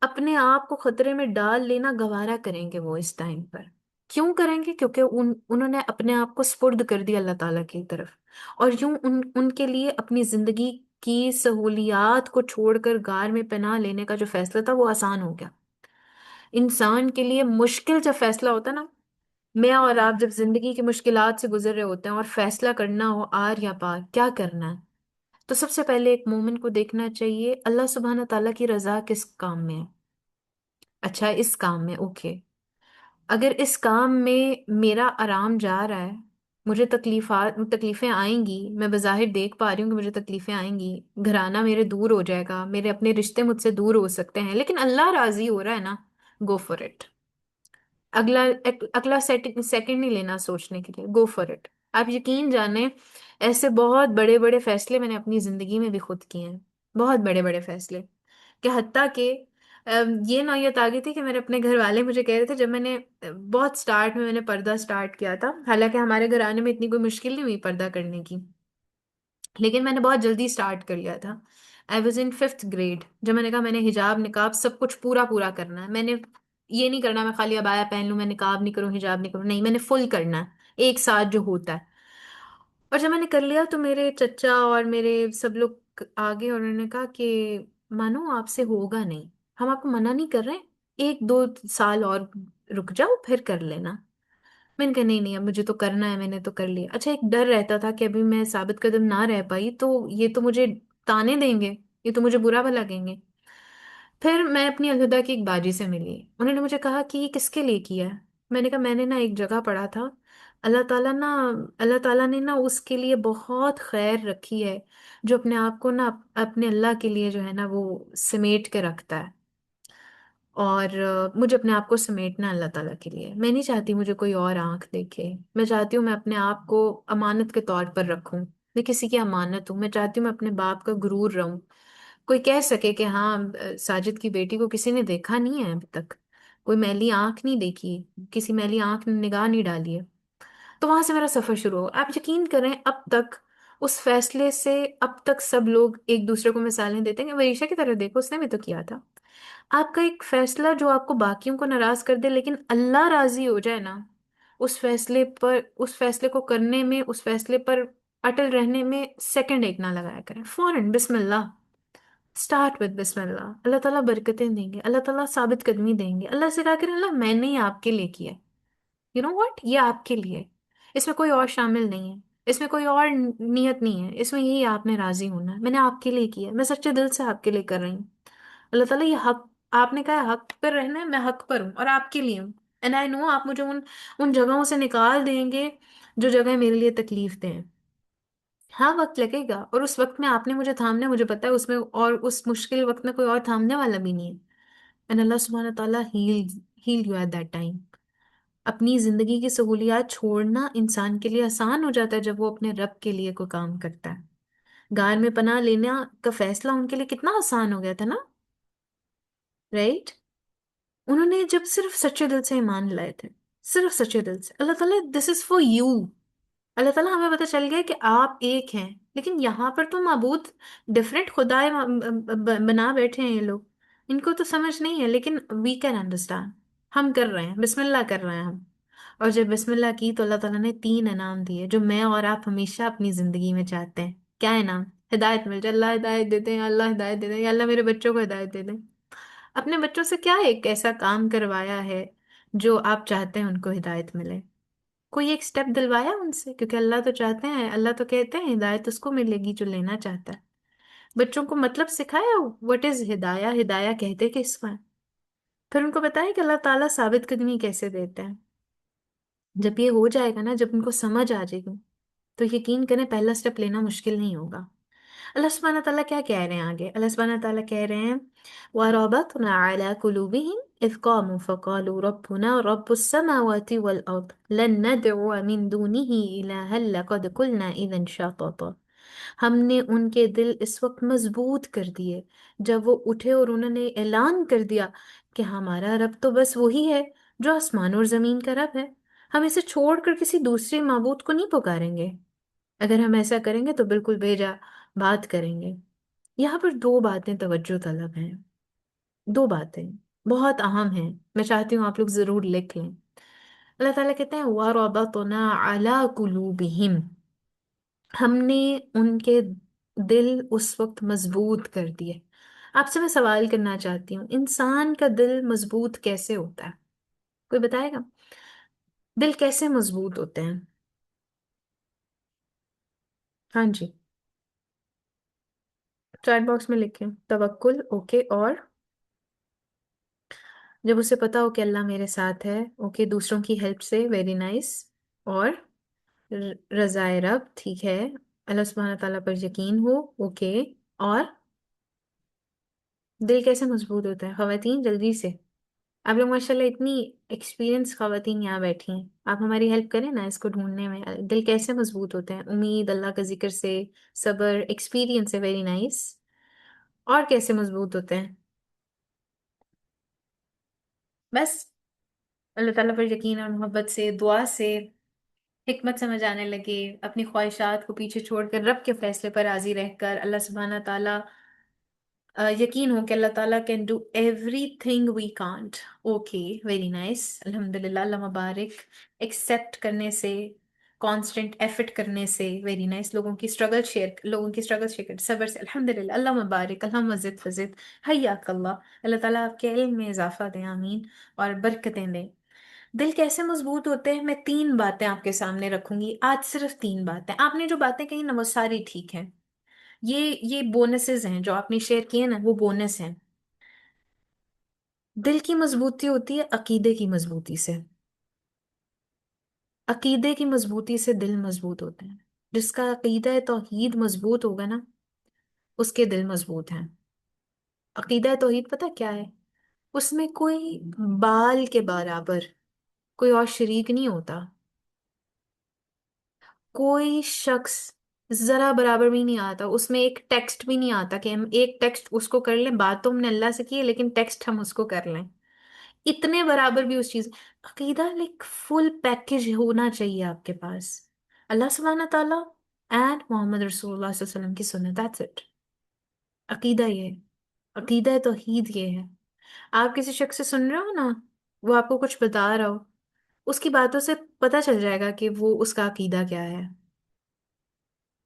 اپنے آپ کو خطرے میں ڈال لینا گوارا کریں گے وہ اس ٹائم پر۔ کیوں کریں گے؟ کیونکہ انہوں نے اپنے آپ کو سپرد کر دیا اللہ تعالیٰ کی طرف، اور یوں ان کے لیے اپنی زندگی کی سہولیات کو چھوڑ کر غار میں پناہ لینے کا جو فیصلہ تھا وہ آسان ہو گیا۔ انسان کے لیے مشکل جب فیصلہ ہوتا ہے نا، میں اور آپ جب زندگی کی مشکلات سے گزر رہے ہوتے ہیں اور فیصلہ کرنا ہو آر یا پار کیا کرنا ہے، تو سب سے پہلے ایک مومن کو دیکھنا چاہیے اللہ سبحانہ تعالیٰ کی رضا کس کام میں ہے۔ اچھا اس کام میں اوکے، اگر اس کام میں میرا آرام جا رہا ہے، مجھے تکلیفیں آئیں گی، میں بظاہر دیکھ پا رہی ہوں کہ مجھے تکلیفیں آئیں گی، گھرانہ میرے دور ہو جائے گا، میرے اپنے رشتے مجھ سے دور ہو سکتے ہیں، لیکن اللہ راضی ہو رہا ہے نا، گو فار اٹ۔ اگلا اگلا سیکنڈ نہیں لینا سوچنے کے لیے، گو فار اٹ۔ آپ یقین جانیں ایسے بہت بڑے بڑے فیصلے میں نے اپنی زندگی میں بھی خود کیے ہیں، بہت بڑے بڑے فیصلے، کہ حتیٰ کہ یہ نوعیت آ گئی تھی کہ میرے اپنے گھر والے مجھے کہہ رہے تھے، جب میں نے بہت سٹارٹ میں نے پردہ سٹارٹ کیا تھا، حالانکہ ہمارے گھر آنے میں اتنی کوئی مشکل نہیں ہوئی پردہ کرنے کی، لیکن میں نے بہت جلدی سٹارٹ کر لیا تھا۔ I was in 5th grade جب میں نے کہا میں نے حجاب نقاب سب کچھ پورا پورا کرنا ہے، میں نے یہ نہیں کرنا میں خالی عبایا پہن لوں، میں نقاب نہیں کروں، حجاب نہیں کروں، نہیں، میں نے فل کرنا ہے ایک ساتھ جو ہوتا ہے۔ اور جب میں نے کر لیا تو میرے چچا اور میرے سب لوگ آگے، اور انہوں نے کہا کہ مانو آپ سے ہوگا نہیں، ہم آپ کو منع نہیں کر رہے، 1-2 سال اور رک جاؤ پھر کر لینا۔ میں نے کہا نہیں نہیں، اب مجھے تو کرنا ہے، میں نے تو کر لیا۔ اچھا ایک ڈر رہتا تھا کہ ابھی میں ثابت قدم نہ رہ پائی تو یہ تو مجھے تانے دیں گے، یہ تو مجھے برا بھلا کہیں گے۔ پھر میں اپنی الہدا کی ایک باجی سے ملی، انہوں نے مجھے کہا کہ یہ کس کے لیے کیا ہے؟ میں نے کہا میں نے نا ایک جگہ پڑھا تھا، اللہ تعالیٰ نے نا اس کے لیے بہت خیر رکھی ہے، جو اپنے آپ کو نا اپنے اللہ کے لیے جو ہے نا وہ سمیٹ کے رکھتا ہے۔ اور مجھے اپنے آپ کو سمیٹنا ہے اللہ تعالیٰ کے لیے، میں نہیں چاہتی مجھے کوئی اور آنکھ دیکھے، میں چاہتی ہوں میں اپنے آپ کو امانت کے طور پر رکھوں، میں کسی کی امانت ہوں، میں چاہتی ہوں میں اپنے باپ کا غرور رہوں، کوئی کہہ سکے کہ ہاں ساجد کی بیٹی کو کسی نے دیکھا نہیں ہے ابھی تک، کوئی میلی آنکھ نہیں دیکھی، کسی میلی آنکھ نے نگاہ نہیں ڈالی ہے۔ تو وہاں سے میرا سفر شروع ہو، آپ یقین کریں اب تک اس فیصلے سے اب تک سب لوگ ایک دوسرے کو مثالیں دیتے ہیں کہ وریشا کی طرح دیکھو اس نے بھی تو کیا تھا۔ آپ کا ایک فیصلہ جو آپ کو باقیوں کو ناراض کر دے لیکن اللہ راضی ہو جائے نا، اس فیصلے کو کرنے میں، اس فیصلے پر اٹل رہنے میں سیکنڈ ایک نہ لگایا کریں، فوراً بسم اللہ، اسٹارٹ وتھ بسم اللہ، اللہ تعالیٰ برکتیں دیں گے، اللہ تعالیٰ ثابت قدمی دیں گے، اللہ سے کہا کریں اللہ میں نے ہی آپ کے لیے کیا، یو نو واٹ، یہ آپ کے لیے، اس میں کوئی اور شامل نہیں ہے، اس میں کوئی اور نیت نہیں ہے، اس میں یہی آپ نے راضی ہونا ہے، میں نے آپ کے لیے کیا ہے، میں سچے دل سے آپ کے لیے کر رہی ہوں۔ اللہ تعالیٰ یہ حق، آپ نے کہا حق پر رہنا ہے، میں حق پر ہوں اور آپ کے لیے ہوں، اینڈ آئی نو آپ مجھے ان جگہوں سے نکال دیں گے جو جگہ میرے لیے تکلیف دیں۔ ہاں وقت لگے گا، اور اس وقت میں آپ نے مجھے تھامنا ہے، مجھے پتا ہے اس میں، اور اس مشکل وقت میں کوئی اور تھامنے والا بھی نہیں ہے، اینڈ اللہ سبحانہ تعالیٰ heal you at that time. اپنی زندگی کی سہولیات چھوڑنا انسان کے لیے آسان ہو جاتا ہے جب وہ اپنے رب کے لیے کوئی کام کرتا ہے۔ غار میں پناہ لینا کا فیصلہ ان کے لیے کتنا آسان ہو گیا تھا نا، رائٹ؟ انہوں نے جب صرف سچے دل سے ایمان لائے تھے، صرف سچے دل سے، اللہ تعالیٰ دس از فار یو، اللہ تعالیٰ ہمیں پتہ چل گیا کہ آپ ایک ہیں، لیکن یہاں پر تو معبود ڈفرینٹ خدائے بنا بیٹھے ہیں یہ لوگ، ان کو تو سمجھ نہیں ہے، لیکن وی کین انڈرسٹینڈ، ہم کر رہے ہیں، بسم اللہ کر رہے ہیں ہم۔ اور جب بسم اللہ کی تو اللہ تعالیٰ نے 3 انعام دیے جو میں اور آپ ہمیشہ اپنی زندگی میں چاہتے ہیں۔ کیا انعام؟ ہدایت مل جائے، اللہ ہدایت دیتے ہیں، اللہ ہدایت دیتے ہیں، یا اللہ میرے بچوں کو ہدایت دے دیں۔ اپنے بچوں سے کیا ایک ایسا کام کروایا ہے جو آپ چاہتے ہیں ان کو ہدایت ملے؟ کوئی ایک سٹیپ دلوایا ان سے؟ کیونکہ اللہ تو چاہتے ہیں، اللہ تو کہتے ہیں ہدایت اس کو ملے گی جو لینا چاہتا ہے۔ بچوں کو مطلب سکھایا وٹ از ہدایہ، ہدایہ کہتے کس کو ہیں، پھر ان کو بتایا کہ اللہ تعالیٰ ثابت قدمی کیسے دیتے ہیں۔ جب یہ ہو جائے گا نا، جب ان کو سمجھ آ جائے گی تو یقین کریں پہلا سٹیپ لینا مشکل نہیں ہوگا۔ اللہ سبحانہ تعالیٰ کیا کہہ رہے ہیں آگے؟ اللہ سبحانہ تعالیٰ کہہ رہے ہیں وَرَبَطْنَا عَلَىٰ قُلُوبِهِمْ إِذْ قَامُوا فَقَالُوا رَبُّنَا رَبُّ السَّمَاوَاتِ وَالْأَرْضِ لَن نَّدْعُوَ مِن دُونِهِ إِلَٰهًا لَّقَدْ قُلْنَا إِذًا شَطَطًا۔ ہم نے ان کے دل اس وقت مضبوط کر دیے جب وہ اٹھے اور انہوں نے اعلان کر دیا کہ ہمارا رب تو بس وہی ہے جو آسمان اور زمین کا رب ہے، ہم اسے چھوڑ کر کسی دوسرے معبود کو نہیں پکاریں گے۔ اگر ہم ایسا کریں گے تو بالکل بھیجا بات کریں گے۔ یہاں پر 2 باتیں توجہ طلب ہیں، 2 باتیں بہت اہم ہیں، میں چاہتی ہوں آپ لوگ ضرور لکھ لیں۔ اللہ تعالیٰ کہتے ہیں وَرَبَطْنَا عَلَىٰ قُلُوبِهِمْ، ہم نے ان کے دل اس وقت مضبوط کر دیے۔ آپ سے میں سوال کرنا چاہتی ہوں، انسان کا دل مضبوط کیسے ہوتا ہے؟ کوئی بتائے گا؟ دل کیسے مضبوط ہوتے ہیں؟ ہاں جی، چیٹ باکس میں لکھیں توکل، اوکے، اور جب اسے پتا ہو کہ اللہ میرے ساتھ ہے، اوکے، دوسروں کی ہیلپ سے، ویری نائس، اور رضائے رب، ٹھیک ہے، اللہ سبحانہ تعالیٰ پر یقین ہو، اوکے، اور دل کیسے مضبوط ہوتا ہے؟ خواتین جلدی سے، آپ لوگ ماشاءاللہ اتنی ایکسپیرینس خواتین یہاں بیٹھی ہیں، آپ ہماری ہیلپ کریں نا اس کو ڈھونڈنے میں، دل کیسے مضبوط ہوتے ہیں؟ امید، اللہ کا ذکر سے، صبر، ایکسپیرینس ہے، ویری نائس، اور کیسے مضبوط ہوتے ہیں؟ بس اللہ تعالیٰ پر یقین اور محبت سے، دعا سے، حکمت سمجھ آنے لگے، اپنی خواہشات کو پیچھے چھوڑ کر رب کے فیصلے پر راضی رہ کر اللہ سبحانہ تعالیٰ یقین ہو کہ اللہ تعالیٰ can do everything we can't. Okay, very nice, الحمد للہ، اللہ مبارک. ایکسیپٹ کرنے سے، کانسٹنٹ ایفرٹ کرنے سے، ویری نائس. لوگوں کی اسٹرگل شیئر کر، صبر سے، الحمد للہ، اللہ مبارک، اللہ مزد فزد. حیاک اللہ. اللہ تعالیٰ آپ کے علم میں اضافہ دیں، آمین، اور برکتیں دیں. دل کیسے مضبوط ہوتے ہیں؟ میں 3 باتیں آپ کے سامنے رکھوں گی آج، صرف 3 باتیں. آپ نے جو باتیں کہی نا وہ ساری ٹھیک ہیں، یہ بونسز ہیں جو آپ نے شیئر کیے نا، وہ بونس ہیں. دل کی مضبوطی ہوتی ہے عقیدے کی مضبوطی سے. عقیدے کی مضبوطی سے دل مضبوط ہوتے ہیں. جس کا عقیدہ توحید مضبوط ہوگا نا، اس کے دل مضبوط ہیں. عقیدہ توحید پتہ کیا ہے؟ اس میں کوئی بال کے برابر کوئی اور شریک نہیں ہوتا. کوئی شخص ذرا برابر بھی نہیں آتا اس میں. ایک ٹیکسٹ بھی نہیں آتا کہ ہم ایک ٹیکسٹ اس کو کر لیں، بات تو ہم نے اللہ سے کی ہے لیکن ٹیکسٹ ہم اس کو کر لیں. اتنے برابر بھی اس چیز. عقیدہ لائک فل پیکج ہونا چاہیے آپ کے پاس. اللہ سبحانہ تعالیٰ اینڈ محمد رسول اللہ صلی اللہ علیہ وسلم کی سنت، دیٹس اٹ. عقیدہ یہ ہے، عقیدہ توحید یہ ہے. آپ کسی شخص سے سن رہے ہو نا، وہ آپ کو کچھ بتا رہا ہو، اس کی باتوں سے پتہ چل جائے گا کہ وہ اس کا عقیدہ کیا ہے.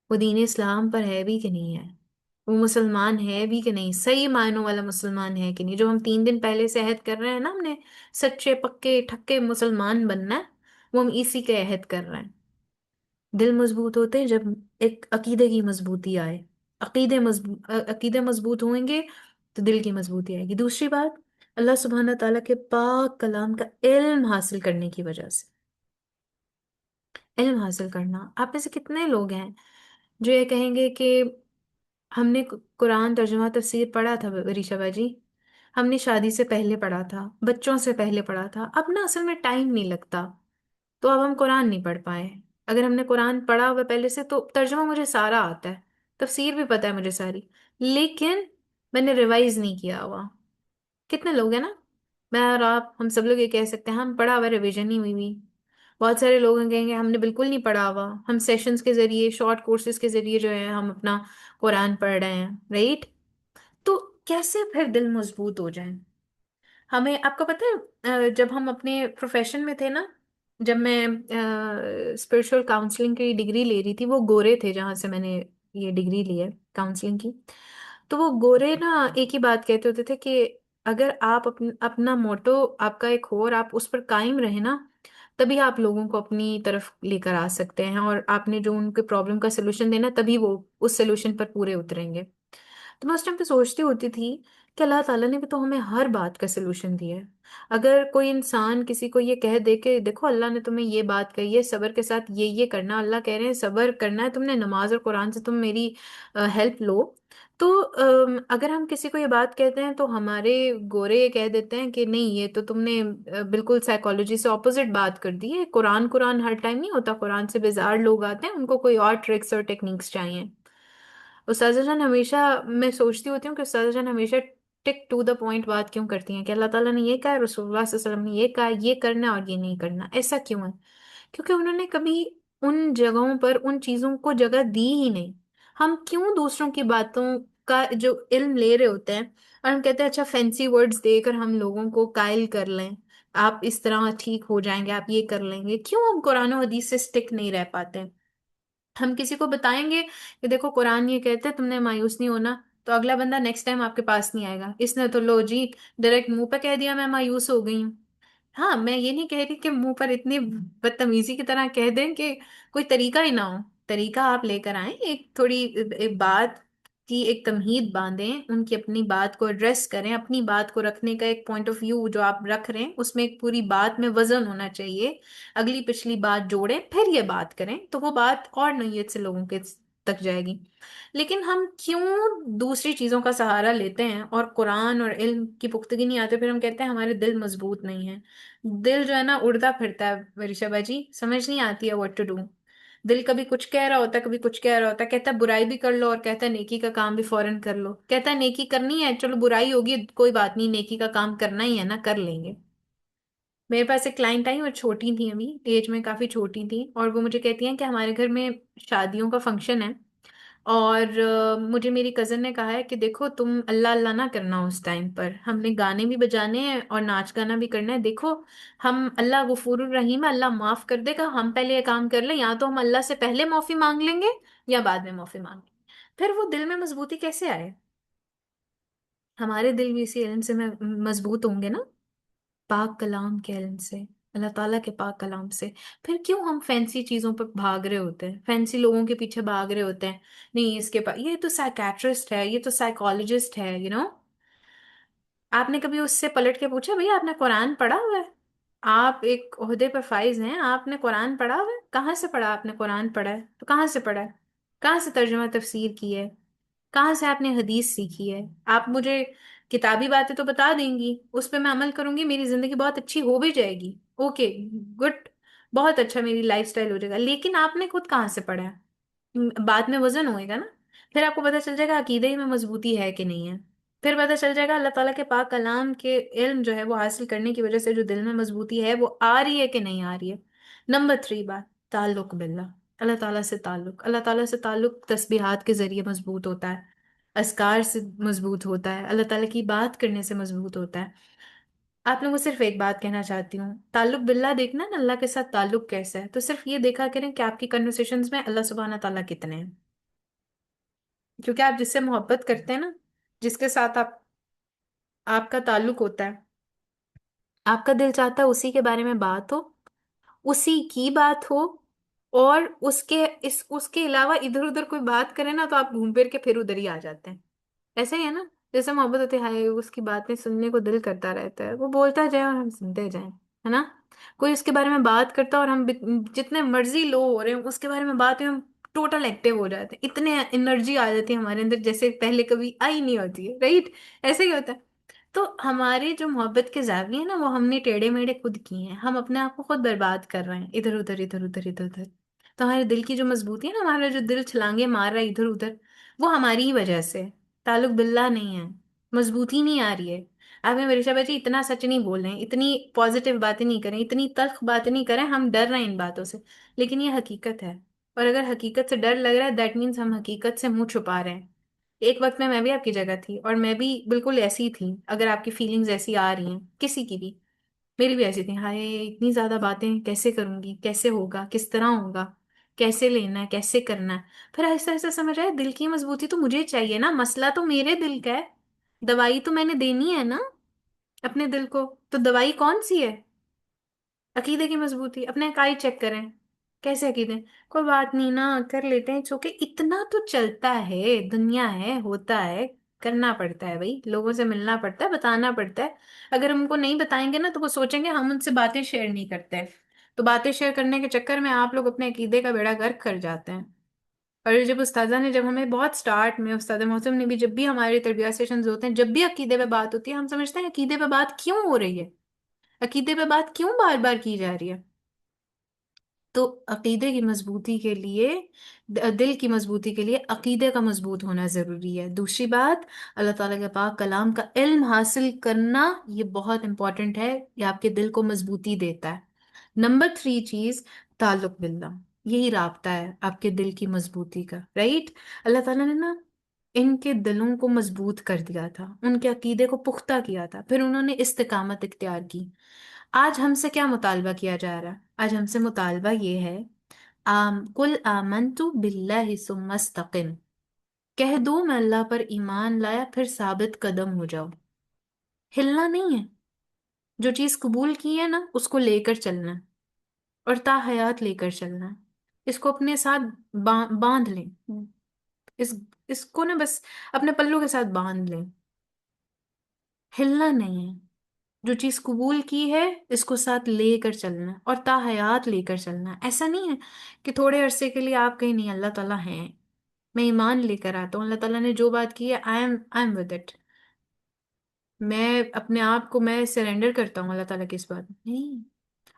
وہ دین اسلام پر ہے بھی کہ نہیں ہے، وہ مسلمان ہے بھی کہ نہیں، صحیح معنوں والا مسلمان ہے کہ نہیں. جو ہم 3 دن پہلے سے عہد کر رہے ہیں نا، ہم نے سچے پکے ٹھکے مسلمان بننا ہے، وہ ہم اسی کے عہد کر رہے ہیں. دل مضبوط ہوتے ہیں جب ایک عقیدے کی مضبوطی آئے. عقیدے مضبوط ہوئیں گے تو دل کی مضبوطی آئے گی. دوسری بات، اللہ سبحانہ تعالیٰ کے پاک کلام کا علم حاصل کرنے کی وجہ سے. علم حاصل کرنا. آپ میں سے کتنے لوگ ہیں جو یہ کہیں گے کہ ہم نے قرآن ترجمہ تفسیر پڑھا تھا ریشا باجی، ہم نے شادی سے پہلے پڑھا تھا، بچوں سے پہلے پڑھا تھا، اب نا اصل میں ٹائم نہیں لگتا تو اب ہم قرآن نہیں پڑھ پائے. اگر ہم نے قرآن پڑھا ہوا پہلے سے تو ترجمہ مجھے سارا آتا ہے، تفسیر بھی پتہ ہے مجھے ساری، لیکن میں نے ریوائز نہیں کیا ہوا. کتنے لوگ ہیں نا، میں اور آپ، ہم سب لوگ یہ کہہ سکتے ہیں ہم پڑھا ہوا، ریویژن نہیں ہوئی ہوئی. بہت سارے لوگ کہیں گے ہم نے بالکل نہیں پڑھا ہوا، ہم سیشنز کے ذریعے، شارٹ کورسز کے ذریعے جو ہے ہم اپنا قرآن پڑھ رہے ہیں، رائٹ. تو کیسے پھر دل مضبوط ہو جائیں؟ ہمیں، آپ کو پتہ ہے جب ہم اپنے پروفیشن میں تھے نا، جب میں اسپرچل کاؤنسلنگ کی ڈگری لے رہی تھی، وہ گورے تھے جہاں سے میں نے یہ ڈگری لی ہے کاؤنسلنگ کی. تو وہ گورے نا ایک ہی بات کہتے ہوتے تھے کہ اگر آپ اپنا موٹو آپ کا ایک ہو اور آپ اس پر قائم رہے نا، تبھی آپ لوگوں کو اپنی طرف لے کر آ سکتے ہیں، اور آپ نے جو ان کے پرابلم کا سلوشن دینا تبھی وہ اس سلوشن پر پورے اتریں گے. تو میں اس ٹائم پہ سوچتی ہوتی تھی کہ اللہ تعالیٰ نے بھی تو ہمیں ہر بات کا سلوشن دیا ہے. اگر کوئی انسان کسی کو یہ کہہ دے کہ دیکھو اللہ نے تمہیں یہ بات کہی ہے، صبر کے ساتھ یہ کرنا، اللہ کہہ رہے ہیں صبر کرنا ہے تم نے، نماز اور قرآن سے تم میری ہیلپ لو. تو اگر ہم کسی کو یہ بات کہتے ہیں تو ہمارے گورے یہ کہہ دیتے ہیں کہ نہیں یہ تو تم نے بالکل سائیکالوجی سے اپوزٹ بات کر دی ہے. قرآن ہر ٹائم نہیں ہوتا، قرآن سے بیزار لوگ آتے ہیں، ان کو کوئی اور ٹرکس اور ٹیکنیکس چاہیے. استاذہ جان ہمیشہ، میں سوچتی ہوتی ہوں کہ استاذہ جان ہمیشہ ٹک ٹو دا پوائنٹ بات کیوں کرتی ہیں، کہ اللہ تعالیٰ نے یہ کہا، رسول اللہ صلی اللہ علیہ وسلم نے یہ کہا، یہ کرنا اور یہ نہیں کرنا، ایسا کیوں ہے؟ کیونکہ انہوں نے کبھی ان جگہوں پر ان چیزوں کو جگہ دی ہی نہیں. ہم کیوں دوسروں کی باتوں کا جو علم لے رہے ہوتے ہیں اور ہم کہتے ہیں اچھا فینسی ورڈز دے کر ہم لوگوں کو قائل کر لیں، آپ اس طرح ٹھیک ہو جائیں گے، آپ یہ کر لیں گے. کیوں ہم قرآن و حدیث سے سٹک نہیں رہ پاتے؟ ہم کسی کو بتائیں گے کہ دیکھو قرآن یہ کہتے ہیں تم نے مایوس نہیں ہونا، تو اگلا بندہ نیکسٹ ٹائم آپ کے پاس نہیں آئے گا. اس نے تو لو جی ڈائریکٹ منہ پہ کہہ دیا میں مایوس ہو گئی ہوں. ہاں، میں یہ نہیں کہہ رہی کہ منہ پر اتنی بدتمیزی کی طرح کہہ دیں کہ کوئی طریقہ ہی نہ ہو. طریقہ آپ لے کر آئیں، ایک تھوڑی ایک بات کی ایک تمہید باندھیں، ان کی اپنی بات کو ایڈریس کریں، اپنی بات کو رکھنے کا ایک پوائنٹ آف ویو جو آپ رکھ رہے ہیں اس میں ایک پوری بات میں وزن ہونا چاہیے. اگلی پچھلی بات جوڑیں پھر یہ بات کریں تو وہ بات اور نوعیت سے لوگوں کے تک جائے گی. لیکن ہم کیوں دوسری چیزوں کا سہارا لیتے ہیں اور قرآن اور علم کی پختگی نہیں آتے، پھر ہم کہتے ہیں ہمارے دل مضبوط نہیں ہیں. دل جو ہے نا اڑتا پھرتا ہے وریشا باجی، سمجھ نہیں آتی ہے واٹ ٹو ڈو. دل کبھی کچھ کہہ رہا ہوتا ہے، کبھی کچھ کہہ رہا ہوتا ہے، کہتا ہے برائی بھی کر لو اور کہتا ہے نیکی کا کام بھی فوراً کر لو، کہتا ہے نیکی کرنی ہے چلو برائی ہوگی کوئی بات نہیں، نیکی کا کام کرنا ہی ہے نا، کر لیں گے. میرے پاس ایک کلائنٹ آئی اور چھوٹی تھیں، ابھی ایج میں کافی چھوٹی تھیں، اور وہ مجھے کہتی ہیں کہ ہمارے گھر میں شادیوں کا فنکشن ہے اور مجھے میری کزن نے کہا ہے کہ دیکھو تم اللہ اللہ نہ کرنا اس ٹائم پر، ہم نے گانے بھی بجانے ہیں اور ناچ گانا بھی کرنا ہے، دیکھو ہم اللہ غفور الرحیم ہے، اللہ معاف کر دے گا، ہم پہلے یہ کام کر لیں، یا تو ہم اللہ سے پہلے معافی مانگ لیں گے یا بعد میں معافی مانگ لیں گے۔ پھر وہ دل میں مضبوطی کیسے آئے؟ ہمارے دل بھی اسی علم سے مضبوط ہوں گے نا، پاک کلام کے علم سے، اللہ تعالیٰ کے پاک کلام سے۔ پھر کیوں ہم فینسی چیزوں پر بھاگ رہے ہوتے ہیں، فینسی لوگوں کے پیچھے بھاگ رہے ہوتے ہیں؟ نہیں اس کے پاس یہ تو سائیکیٹرسٹ ہے، یہ تو سائیکالوجسٹ ہے، آپ نے کبھی اس سے پلٹ کے پوچھا بھئی آپ نے قرآن پڑھا ہوا ہے؟ آپ ایک عہدے پر فائز ہیں، آپ نے قرآن پڑھا ہوا ہے؟ کہاں سے پڑھا؟ آپ نے قرآن پڑھا ہے تو کہاں سے پڑھا ہے؟ کہاں سے ترجمہ تفسیر کی ہے؟ کہاں سے آپ نے حدیث سیکھی ہے؟ آپ مجھے کتابی باتیں تو بتا دیں گی، اس پہ میں عمل کروں گی، میری زندگی بہت اچھی ہو بھی جائے گی، اوکے گڈ، بہت اچھا میری لائف سٹائل ہو جائے گا، لیکن آپ نے خود کہاں سے پڑھا ہے؟ بعد میں وزن ہوئے گا نا، پھر آپ کو پتہ چل جائے گا عقیدے ہی میں مضبوطی ہے کہ نہیں ہے، پھر پتہ چل جائے گا اللہ تعالیٰ کے پاک کلام کے علم جو ہے وہ حاصل کرنے کی وجہ سے جو دل میں مضبوطی ہے وہ آ رہی ہے کہ نہیں آ رہی ہے۔ نمبر 3 بات، تعلق باللہ، اللہ تعالیٰ سے تعلق، اللہ تعالیٰ سے تعلق تسبیحات کے ذریعے مضبوط ہوتا ہے، اذکار سے مضبوط ہوتا ہے، اللہ تعالیٰ کی بات کرنے سے مضبوط ہوتا ہے۔ آپ لوگوں کو صرف ایک بات کہنا چاہتی ہوں، تعلق باللہ دیکھنا نا اللہ کے ساتھ تعلق کیسا ہے، تو صرف یہ دیکھا کریں کہ آپ کی کنورسیشنز میں اللہ سبحانہ تعالیٰ کتنے ہیں، کیونکہ آپ جس سے محبت کرتے ہیں نا، جس کے ساتھ آپ کا تعلق ہوتا ہے، آپ کا دل چاہتا ہے اسی کے بارے میں بات ہو، اسی کی بات ہو، اور اس کے علاوہ ادھر ادھر کوئی بات کرے نا تو آپ گھوم پھر کے پھر ادھر ہی آ جاتے ہیں۔ ایسے ہی ہے نا، جیسے محبت ہوتی ہے، اس کی باتیں سننے کو دل کرتا رہتا ہے، وہ بولتا جائے اور ہم سنتے جائیں، ہے نا؟ کوئی اس کے بارے میں بات کرتا ہے اور ہم جتنے مرضی لو ہو رہے ہیں اس کے بارے میں بات ہم ٹوٹل ایکٹیو ہو جاتے ہیں، اتنے انرجی آ جاتی ہے ہمارے اندر جیسے پہلے کبھی آئی نہیں ہوتی ہے، رائٹ؟ ایسے ہی ہوتا ہے۔ تو ہمارے جو محبت کے زاویے ہیں نا وہ ہم نے ٹیڑھے میڑھے خود کیے ہیں، ہم اپنے آپ کو خود برباد کر رہے ہیں ادھر ادھر ادھر ادھر ادھر ادھر۔ تو ہمارے دل کی جو مضبوطی ہے نا، ہمارا جو دل چھلانگے مار رہا ہے ادھر ادھر، وہ ہماری ہی وجہ سے، تعلق باللہ نہیں ہے، مضبوطی نہیں آ رہی ہے۔ آپ نے ورشا بچی اتنا سچ نہیں بول رہے ہیں، اتنی پازیٹیو باتیں نہیں کریں، اتنی تلخ باتیں نہیں کریں، ہم ڈر رہے ہیں ان باتوں سے، لیکن یہ حقیقت ہے، اور اگر حقیقت سے ڈر لگ رہا ہے دیٹ مینس ہم حقیقت سے منہ چھپا رہے ہیں۔ ایک وقت میں بھی آپ کی جگہ تھی اور میں بھی بالکل ایسی ہی تھی، اگر آپ کی فیلنگز ایسی آ رہی ہیں کسی کی بھی، میری بھی ایسی تھی، ہائے اتنی زیادہ باتیں کیسے کروں گی، کیسے ہوگا، کس طرح ہوگا، کیسے لینا ہے، کیسے کرنا ہے؟ پھر آہستہ آہستہ سمجھ آئے دل کی مضبوطی تو مجھے چاہیے نا، مسئلہ تو میرے دل کا ہے، دوائی تو میں نے دینی ہے نا اپنے دل کو، تو دوائی کون سی ہے؟ عقیدے کی مضبوطی۔ اپنے عقائد چیک کریں، کیسے عقیدے؟ کوئی بات نہیں نا، کر لیتے ہیں، چونکہ اتنا تو چلتا ہے، دنیا ہے، ہوتا ہے، کرنا پڑتا ہے بھائی، لوگوں سے ملنا پڑتا ہے، بتانا پڑتا ہے۔ اگر ہم کو نہیں بتائیں گے نا تو وہ سوچیں گے ہم ان سے باتیں شیئر نہیں کرتے، تو باتیں شیئر کرنے کے چکر میں آپ لوگ اپنے عقیدے کا بیڑا غرق کر جاتے ہیں۔ اور جب استاذہ نے، جب ہمیں بہت سٹارٹ میں استاد محترم نے بھی، جب بھی ہمارے تربیت سیشنز ہوتے ہیں، جب بھی عقیدے پہ بات ہوتی ہے ہم سمجھتے ہیں عقیدے پہ بات کیوں ہو رہی ہے، عقیدے پہ بات کیوں بار بار کی جا رہی ہے؟ تو عقیدے کی مضبوطی کے لیے، دل کی مضبوطی کے لیے عقیدے کا مضبوط ہونا ضروری ہے۔ دوسری بات، اللہ تعالیٰ کے پاک کلام کا علم حاصل کرنا، یہ بہت امپورٹنٹ ہے، یہ آپ کے دل کو مضبوطی دیتا ہے۔ نمبر 3 چیز، تعلق باللہ، یہی رابطہ ہے آپ کے دل کی مضبوطی کا، رائٹ؟ اللہ تعالیٰ نے نا ان کے دلوں کو مضبوط کر دیا تھا، ان کے عقیدے کو پختہ کیا تھا، پھر انہوں نے استقامت اختیار کی۔ آج ہم سے کیا مطالبہ کیا جا رہا ہے؟ آج ہم سے مطالبہ یہ ہے، قل آمنت باللہ ثم استقم، کہہ دو میں اللہ پر ایمان لایا پھر ثابت قدم ہو جاؤ۔ ہلنا نہیں ہے، جو چیز قبول کی ہے نا اس کو لے کر چلنا ہے، اور تا حیات لے کر چلنا ہے، اس کو اپنے ساتھ باندھ لیں، اس اس کو نا بس اپنے پلوں کے ساتھ باندھ لیں، ہلنا نہیں ہے۔ جو چیز قبول کی ہے اس کو ساتھ لے کر چلنا ہے، اور تا حیات لے کر چلنا ہے۔ ایسا نہیں ہے کہ تھوڑے عرصے کے لیے آپ کہیں، نہیں اللہ تعالیٰ ہیں، میں ایمان لے کر آتا ہوں، اللہ تعالیٰ نے جو بات کی ہے آئی ایم ود اٹ، میں اپنے آپ کو میں سرنڈر کرتا ہوں اللہ تعالیٰ کی اس بات میں، نہیں۔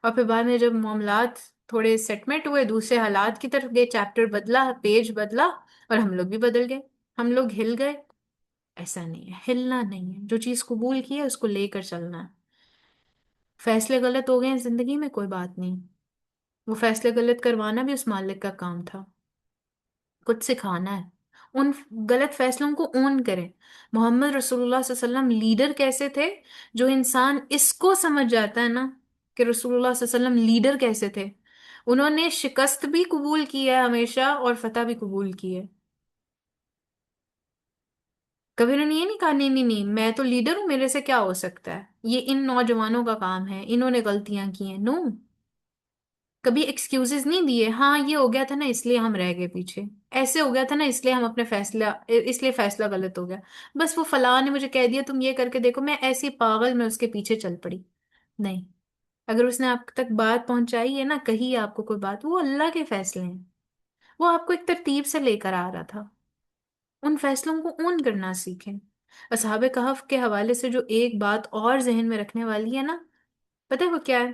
اور پھر بعد میں جب معاملات تھوڑے سیٹمنٹ ہوئے، دوسرے حالات کی طرف گئے، چیپٹر بدلا، پیج بدلا، اور ہم لوگ بھی بدل گئے، ہم لوگ ہل گئے۔ ایسا نہیں ہے، ہلنا نہیں ہے، جو چیز قبول کی ہے اس کو لے کر چلنا ہے۔ فیصلے غلط ہو گئے ہیں زندگی میں، کوئی بات نہیں، وہ فیصلے غلط کروانا بھی اس مالک کا کام تھا، کچھ سکھانا ہے، ان غلط فیصلوں کو اون کریں. محمد رسول اللہ صلی اللہ علیہ وسلم لیڈر کیسے تھے؟ جو انسان اس کو سمجھ جاتا ہے نا کہ رسول اللہ صلی اللہ علیہ وسلم لیڈر کیسے تھے، انہوں نے شکست بھی قبول کی ہے ہمیشہ اور فتح بھی قبول کی ہے. کبھی انہوں نے یہ نہیں کہا نہیں نہیں نہیں میں تو لیڈر ہوں، میرے سے کیا ہو سکتا ہے، یہ ان نوجوانوں کا کام ہے، انہوں نے غلطیاں کی ہیں. نو، کبھی ایکسکیوزز نہیں دیے. ہاں یہ ہو گیا تھا نا اس لیے ہم رہ گئے پیچھے، ایسے ہو گیا تھا نا اس لیے ہم اپنے فیصلہ، اس لیے فیصلہ غلط ہو گیا، بس وہ فلاں نے مجھے کہہ دیا تم یہ کر کے دیکھو، میں ایسی پاگل میں اس کے پیچھے چل پڑی. نہیں، اگر اس نے آپ تک بات پہنچائی ہے نا، کہی ہے آپ کو کوئی بات، وہ اللہ کے فیصلے ہیں، وہ آپ کو ایک ترتیب سے لے کر آ رہا تھا. ان فیصلوں کو اون کرنا سیکھیں. اصحاب کہف کے حوالے سے جو ایک بات اور ذہن میں رکھنے والی ہے نا، پتہ ہے وہ کیا ہے؟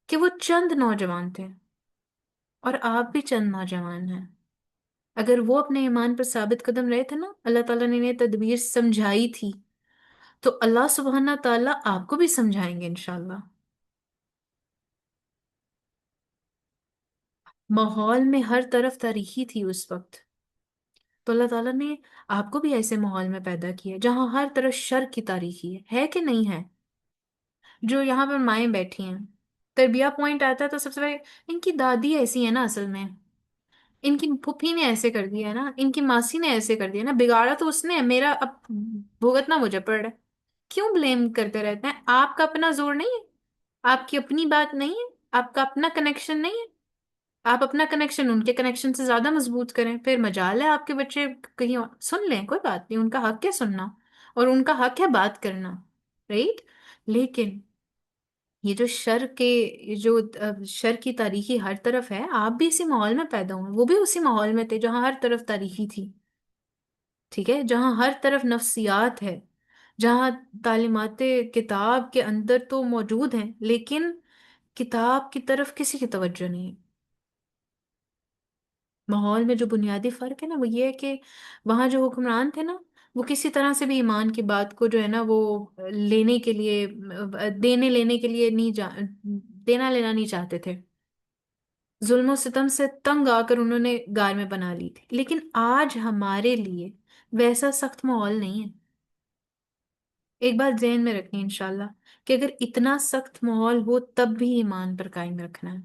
کہ وہ چند نوجوان تھے اور آپ بھی چند نوجوان ہیں. اگر وہ اپنے ایمان پر ثابت قدم رہے تھے نا، اللہ تعالیٰ نے انہیں تدبیر سمجھائی تھی، تو اللہ سبحانہ تعالیٰ آپ کو بھی سمجھائیں گے انشاءاللہ. ماحول میں ہر طرف تاریخی تھی اس وقت، تو اللہ تعالیٰ نے آپ کو بھی ایسے ماحول میں پیدا کیا جہاں ہر طرف شر کی تاریخی ہے کہ نہیں ہے؟ جو یہاں پر مائیں بیٹھی ہیں، تربیہ پوائنٹ آتا ہے تو سب سے پہلے ان کی دادی ایسی ہے نا، اصل میں ان کی پھوپھی نے ایسے کر دیا ہے نا، ان کی ماسی نے ایسے کر دیا نا، بگاڑا تو اس نے، میرا اب بھگتنا مجھے پڑ رہا ہے. کیوں بلیم کرتے رہتے ہیں؟ آپ کا اپنا زور نہیں ہے؟ آپ کی اپنی بات نہیں ہے؟ آپ کا اپنا کنیکشن نہیں ہے؟ آپ اپنا کنیکشن ان کے کنیکشن سے زیادہ مضبوط کریں، پھر مجال ہے آپ کے بچے کہیں اور سن لیں، کوئی بات نہیں، ان کا حق ہے سننا اور ان کا حق ہے بات کرنا، رائٹ. لیکن یہ جو شر کے، یہ جو شر کی تاریخی ہر طرف ہے، آپ بھی اسی ماحول میں پیدا ہوئے، وہ بھی اسی ماحول میں تھے جہاں ہر طرف تاریخی تھی. ٹھیک ہے، جہاں ہر طرف نفسیات ہے، جہاں تعلیمات کتاب کے اندر تو موجود ہیں لیکن کتاب کی طرف کسی کی توجہ نہیں ہے. ماحول میں جو بنیادی فرق ہے نا وہ یہ ہے کہ وہاں جو حکمران تھے نا، وہ کسی طرح سے بھی ایمان کی بات کو جو ہے نا وہ لینے کے لیے، دینے لینے کے لیے نہیں دینا لینا نہیں چاہتے تھے. ظلم و ستم سے تنگ آ کر انہوں نے گار میں بنا لی تھی. لیکن آج ہمارے لیے ویسا سخت ماحول نہیں ہے. ایک بات ذہن میں رکھنی انشاءاللہ، کہ اگر اتنا سخت ماحول ہو تب بھی ایمان پر قائم رکھنا ہے.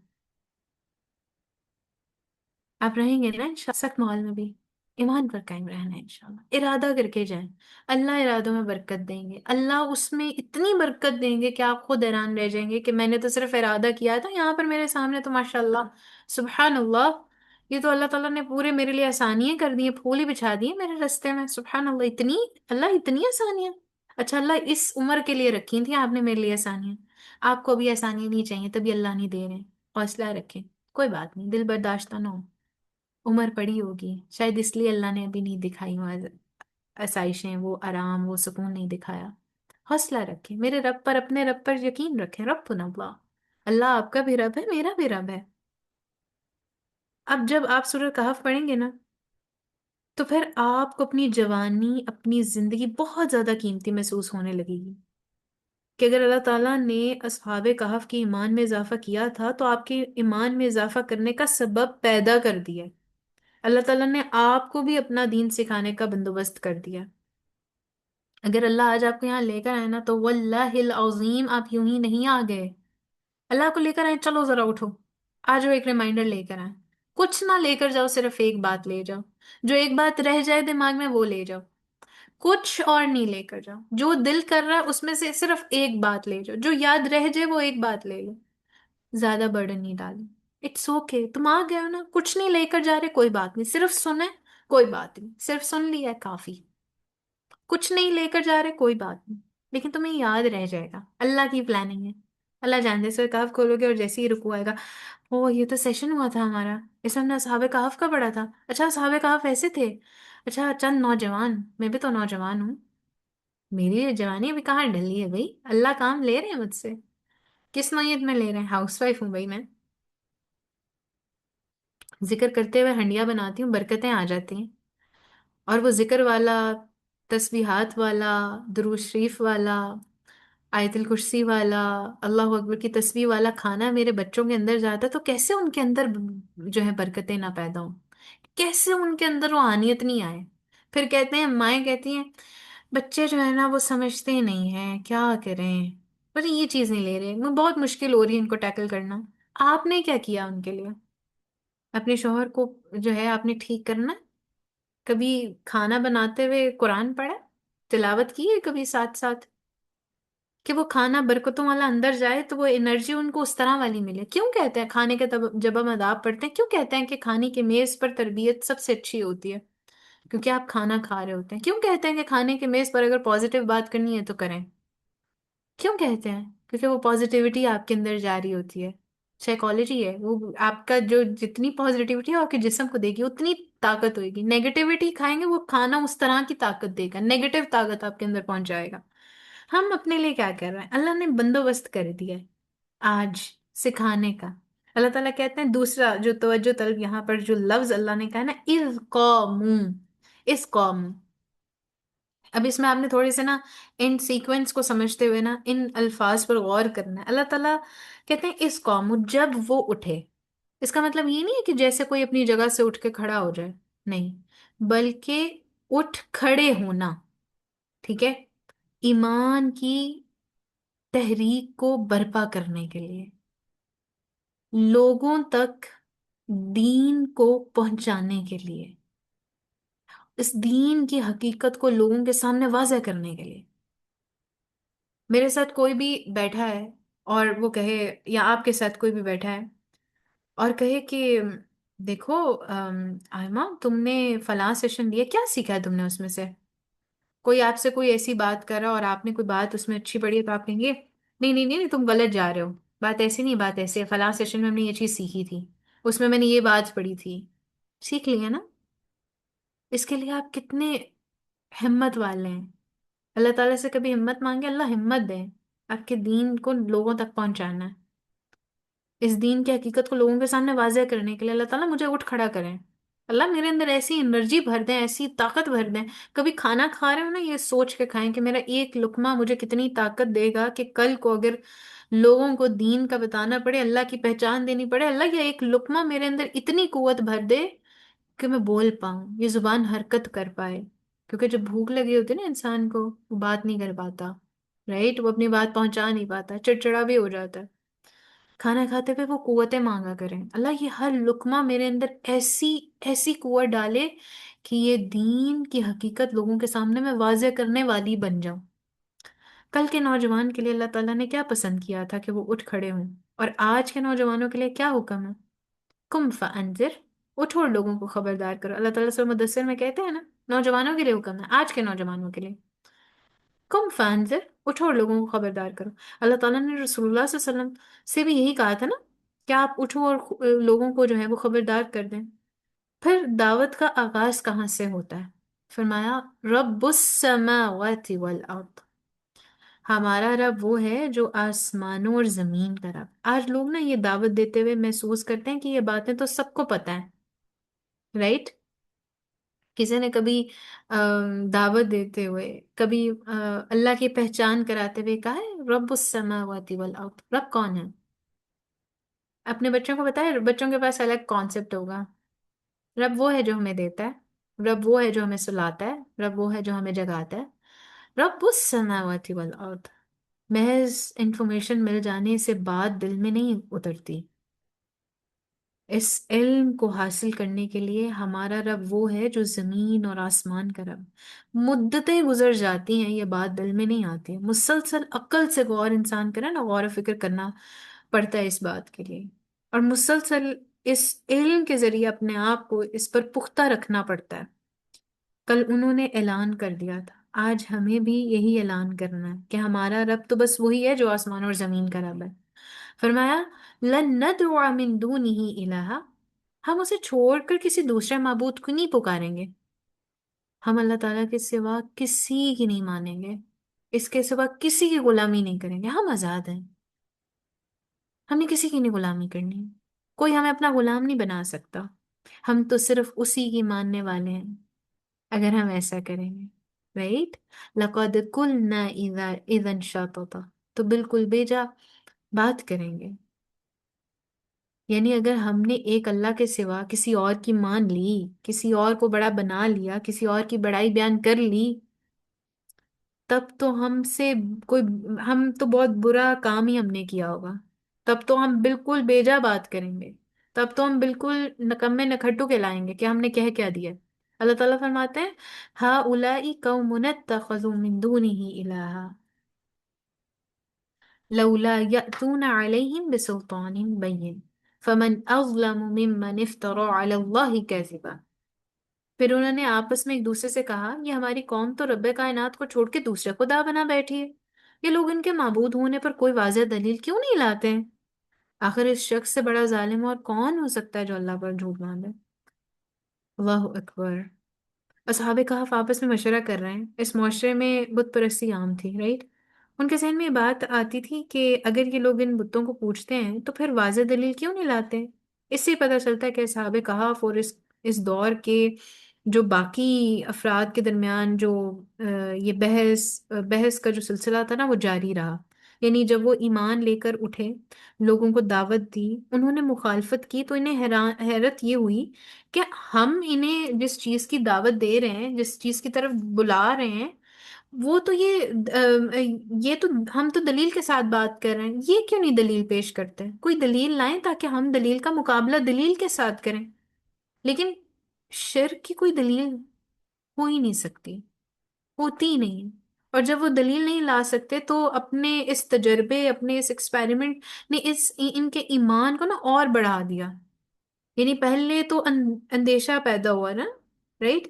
آپ رہیں گے نا انشاءاللہ سخت ماحول میں بھی، ایمان پر قائم رہنا ہے انشاءاللہ، ارادہ کر کے جائیں. اللہ ارادوں میں برکت دیں گے، اللہ اس میں اتنی برکت دیں گے کہ آپ خود حیران رہ جائیں گے کہ میں نے تو صرف ارادہ کیا تھا، یہاں پر میرے سامنے تو ماشاءاللہ سبحان اللہ، یہ تو اللہ تعالیٰ نے پورے میرے لیے آسانیاں کر دی ہیں، پھول ہی بچھا دیے میرے رستے میں. سبحان اللہ، اتنی، اللہ اتنی آسانیاں. اچھا اللہ اس عمر کے لیے رکھی تھی آپ نے میرے لیے آسانیاں، آپ کو ابھی آسانی نہیں چاہیے تبھی اللہ نہیں دے رہے. حوصلہ رکھیں، کوئی بات نہیں، دل برداشتہ نہ ہو، عمر پڑی ہوگی شاید اس لیے اللہ نے ابھی نہیں دکھائی وہ آسائشیں، وہ آرام، وہ سکون نہیں دکھایا. حوصلہ رکھیں، میرے رب پر، اپنے رب پر یقین رکھیں. ربنا اللہ، اللہ آپ کا بھی رب ہے، میرا بھی رب ہے. اب جب آپ سورہ کہف پڑھیں گے نا، تو پھر آپ کو اپنی جوانی، اپنی زندگی بہت زیادہ قیمتی محسوس ہونے لگے گی کہ اگر اللہ تعالیٰ نے اصحاب کہف کی ایمان میں اضافہ کیا تھا تو آپ کے ایمان میں اضافہ کرنے کا سبب پیدا کر دیا. اللہ تعالیٰ نے آپ کو بھی اپنا دین سکھانے کا بندوبست کر دیا. اگر اللہ آج آپ کو یہاں لے کر آئے نا تو واللہ العظیم آپ یوں ہی نہیں آ گئے. اللہ کو لے کر آئے، چلو ذرا اٹھو، آج وہ ایک ریمائنڈر لے کر آئے. کچھ نہ لے کر جاؤ، صرف ایک بات لے جاؤ، جو ایک بات رہ جائے دماغ میں وہ لے جاؤ. کچھ اور نہیں لے کر جاؤ، جو دل کر رہا ہے اس میں سے صرف ایک بات لے جاؤ، جو یاد رہ جائے وہ ایک بات لے لو. زیادہ برڈن نہیں ڈالو. اٹس اوکے، تم آ گئے ہو نا، کچھ نہیں لے کر جا رہے، کوئی بات نہیں، صرف سنیں، کوئی بات نہیں، صرف سن لیا ہے کافی. کچھ نہیں لے کر جا رہے، کوئی بات نہیں، لیکن تمہیں یاد رہ جائے گا. اللہ کی پلاننگ ہے. اللہ جانتے سو کہف کھولو گے اور جیسے ہی رکو آئے گا، او یہ تو سیشن ہوا تھا ہمارا، اس میں ہم نے اصحاب کہف کا پڑھا تھا. اچھا اصحاب کہف ایسے تھے، اچھا چند نوجوان، میں بھی تو نوجوان ہوں، میری جوانی ابھی کہاں ڈلی ہے بھائی، اللہ کام لے رہے ہیں مجھ سے. کس نوعیت میں لے رہے ہیں؟ ہاؤس وائف ہوں بھائی میں، ذکر کرتے ہوئے ہنڈیاں بناتی ہوں، برکتیں آ جاتی ہیں. اور وہ ذکر والا، تسبیحات والا، درود شریف والا، آیت الکرسی والا، اللہ اکبر کی تسبیح والا کھانا میرے بچوں کے اندر جاتا ہے تو کیسے ان کے اندر جو ہے برکتیں نہ پیدا ہوں، کیسے ان کے اندر روحانیت نہیں آئے. پھر کہتے ہیں، مائیں کہتی ہیں بچے جو ہے نا وہ سمجھتے ہی نہیں ہیں، کیا کریں، پر یہ چیز نہیں لے رہے، میں بہت مشکل ہو رہی ہے ان کو ٹیکل کرنا۔ آپ نے کیا کیا ان کے لیے؟ اپنے شوہر کو جو ہے آپ نے ٹھیک کرنا ہے؟ کبھی کھانا بناتے ہوئے قرآن پڑھا، تلاوت کی ہے کبھی ساتھ ساتھ، کہ وہ کھانا برکتوں والا اندر جائے تو وہ انرجی ان کو اس طرح والی ملے؟ کیوں کہتے ہیں کھانے کے جب ہم آداب پڑھتے ہیں کیوں کہتے ہیں کہ کھانے کی میز پر تربیت سب سے اچھی ہوتی ہے؟ کیونکہ آپ کھانا کھا رہے ہوتے ہیں۔ کیوں کہتے ہیں کہ کھانے کی میز پر اگر پازیٹیو بات کرنی ہے تو کریں؟ کیوں کہتے ہیں؟ کیونکہ وہ پازیٹیوٹی آپ کے اندر جاری ہوتی ہے، سائیکالوجی ہے وہ، آپ کا جو جتنی پازیٹیوٹی ہے آپ کے جسم کو دے گی اتنی طاقت ہوئے گی، نیگیٹیوٹی کھائیں گے وہ کھانا اس طرح کی طاقت دے گا، نیگیٹو طاقت آپ کے اندر پہنچ جائے گا۔ ہم اپنے لیے کیا کر رہے ہیں؟ اللہ نے بندوبست کر دیا ہے آج سکھانے کا۔ اللہ تعالیٰ کہتے ہیں، دوسرا جو توجہ طلب یہاں پر جو لفظ اللہ نے کہا نا، اذ قاموا، اس قوم، اب اس میں آپ نے تھوڑے سے نا ان سیکوینس کو سمجھتے ہوئے نا ان الفاظ پر غور کرنا ہے۔ اللہ تعالیٰ کہتے ہیں اس قوم، جب وہ اٹھے، اس کا مطلب یہ نہیں ہے کہ جیسے کوئی اپنی جگہ سے اٹھ کے کھڑا ہو جائے، نہیں، بلکہ اٹھ کھڑے ہونا، ٹھیک ہے، ایمان کی تحریک کو برپا کرنے کے لیے، لوگوں تک دین کو پہنچانے کے لیے، اس دین کی حقیقت کو لوگوں کے سامنے واضح کرنے کے لیے۔ میرے ساتھ کوئی بھی بیٹھا ہے اور وہ کہے، یا آپ کے ساتھ کوئی بھی بیٹھا ہے اور کہے کہ دیکھو آئمہ، تم نے فلاں سیشن لیا، کیا سیکھا ہے تم نے اس میں سے؟ کوئی آپ سے کوئی ایسی بات کر رہا اور آپ نے کوئی بات اس میں اچھی پڑھی ہے تو آپ کہیں گے نہیں نہیں نہیں نہیں، تم غلط جا رہے ہو، بات ایسی نہیں، بات ایسی ہے، فلاں سیشن میں ہم نے یہ چیز سیکھی تھی، اس میں نے یہ بات پڑھی تھی، سیکھ لیا نا؟ اس کے لیے آپ کتنے ہمت والے ہیں۔ اللہ تعالیٰ سے کبھی ہمت مانگے، اللہ ہمت دے، آپ کے دین کو لوگوں تک پہنچانا ہے، اس دین کی حقیقت کو لوگوں کے سامنے واضح کرنے کے لیے اللہ تعالیٰ مجھے اٹھ کھڑا کریں، اللہ میرے اندر ایسی انرجی بھر دیں، ایسی طاقت بھر دیں۔ کبھی کھانا کھا رہے ہو نا، یہ سوچ کے کھائیں کہ میرا ایک لقمہ مجھے کتنی طاقت دے گا کہ کل کو اگر لوگوں کو دین کا بتانا پڑے، اللہ کی پہچان دینی پڑے، اللہ یہ ایک لقمہ میرے اندر اتنی قوت بھر دے کہ میں بول پاؤں، یہ زبان حرکت کر پائے، کیونکہ جب بھوک لگی ہوتی ہے نا انسان کو، وہ بات نہیں کر پاتا، رائٹ، وہ اپنی بات پہنچا نہیں پاتا، چڑچڑا بھی ہو جاتا ہے۔ کھانا کھاتے ہوئے وہ قوتیں مانگا کریں، اللہ یہ ہر لقمہ میرے اندر ایسی ایسی قوت ڈالے کہ یہ دین کی حقیقت لوگوں کے سامنے میں واضح کرنے والی بن جاؤں۔ کل کے نوجوان کے لیے اللہ تعالیٰ نے کیا پسند کیا تھا کہ وہ اٹھ کھڑے ہوں، اور آج کے نوجوانوں کے لیے کیا حکم ہے؟ کم فانذر، اٹھو اور لوگوں کو خبردار کرو۔ اللہ تعالیٰ سورہ مدثر میں کہتے ہیں نا، نوجوانوں کے لیے حکم ہے، آج کے نوجوانوں کے لیے کم فانذر، اٹھو اور لوگوں کو خبردار کرو۔ اللہ تعالیٰ نے رسول اللہ صلی اللہ علیہ وسلم سے بھی یہی کہا تھا نا کہ آپ اٹھو اور لوگوں کو جو ہے وہ خبردار کر دیں۔ پھر دعوت کا آغاز کہاں سے ہوتا ہے؟ فرمایا رب السماوات والارض، ہمارا رب وہ ہے جو آسمانوں اور زمین کا رب۔ آج لوگ نا یہ دعوت دیتے ہوئے محسوس کرتے ہیں کہ یہ باتیں تو سب کو پتہ ہیں، رائٹ؟ کسی نے کبھی دعوت دیتے ہوئے، کبھی اللہ کی پہچان کراتے ہوئے کہا ہے رب السماوات والارض؟ رب کون ہے؟ اپنے بچوں کو بتائے، بچوں کے پاس الگ کانسیپٹ ہوگا۔ رب وہ ہے جو ہمیں دیتا ہے، رب وہ ہے جو ہمیں سلاتا ہے، رب وہ ہے جو ہمیں جگاتا ہے۔ رب السماوات والارض، محض انفارمیشن مل جانے سے بات دل میں نہیں اترتی، اس علم کو حاصل کرنے کے لیے ہمارا رب وہ ہے جو زمین اور آسمان کا رب۔ مدتیں گزر جاتی ہیں، یہ بات دل میں نہیں آتی، مسلسل عقل سے غور انسان کرے نا، غور و فکر کرنا پڑتا ہے اس بات کے لیے، اور مسلسل اس علم کے ذریعے اپنے آپ کو اس پر پختہ رکھنا پڑتا ہے۔ کل انہوں نے اعلان کر دیا تھا، آج ہمیں بھی یہی اعلان کرنا ہے کہ ہمارا رب تو بس وہی ہے جو آسمان اور زمین کا رب ہے۔ فرمایا لن ندعو من دونه الہا، ہم اسے چھوڑ کر کسی دوسرے معبود کو نہیں پکاریں گے، ہم اللہ تعالیٰ کے سوا کسی کی نہیں مانیں گے، اس کے سوا کسی کی غلامی نہیں کریں گے، ہم آزاد ہیں، ہم نے کسی کی نہیں غلامی کرنی، کوئی ہمیں اپنا غلام نہیں بنا سکتا، ہم تو صرف اسی کی ماننے والے ہیں اگر ہم ایسا کریں گے، رائٹ؟ لقد قلنا اذا شططا، تو بالکل بیجا بات کریں گے۔ یعنی اگر ہم نے ایک اللہ کے سوا کسی اور کی مان لی، کسی اور کو بڑا بنا لیا، کسی اور کی بڑائی بیان کر لی، تب تو ہم سے کوئی، ہم تو بہت برا کام ہی ہم نے کیا ہوگا، تب تو ہم بالکل بیجا بات کریں گے، تب تو ہم بالکل نکمے نکھٹو کے لائیں گے کہ ہم نے کہہ کیا دیا۔ اللہ تعالیٰ فرماتے ہیں ہا اولائی قوم اتخذوا من دونہ الہا لولا یأتون علیہم بسلطان بین فمن اظلم ممن افترى علی اللہ کذبا۔ پھر انہوں نے آپس میں ایک دوسرے سے کہا یہ ہماری قوم تو رب کائنات کو چھوڑ کے دوسرے خدا بنا بیٹھی ہے، یہ لوگ ان کے معبود ہونے پر کوئی واضح دلیل کیوں نہیں لاتے ہیں؟ آخر اس شخص سے بڑا ظالم اور کون ہو سکتا ہے جو اللہ پر جھوٹ باندھے؟ اللہ اکبر۔ اصحاب کہف آپس میں مشورہ کر رہے ہیں، اس معاشرے میں بت پرستی عام تھی، رائٹ؟ ان کے ذہن میں یہ بات آتی تھی کہ اگر یہ لوگ ان بتوں کو پوچھتے ہیں تو پھر واضح دلیل کیوں نہیں لاتے؟ اس سے پتہ چلتا ہے کہ اصحاب کہف اور اس دور کے جو باقی افراد کے درمیان جو یہ بحث کا جو سلسلہ تھا نا وہ جاری رہا۔ یعنی جب وہ ایمان لے کر اٹھے، لوگوں کو دعوت دی، انہوں نے مخالفت کی، تو انہیں حیرت یہ ہوئی کہ ہم انہیں جس چیز کی دعوت دے رہے ہیں، جس چیز کی طرف بلا رہے ہیں، وہ تو یہ تو ہم تو دلیل کے ساتھ بات کر رہے ہیں، یہ کیوں نہیں دلیل پیش کرتے؟ کوئی دلیل لائیں تاکہ ہم دلیل کا مقابلہ دلیل کے ساتھ کریں۔ لیکن شرک کی کوئی دلیل ہو ہی نہیں سکتی، ہوتی ہی نہیں۔ اور جب وہ دلیل نہیں لا سکتے تو اپنے اس تجربے، اپنے اس ایکسپیریمنٹ نے ان کے ایمان کو نا اور بڑھا دیا۔ یعنی پہلے تو اندیشہ پیدا ہوا نا، رائٹ؟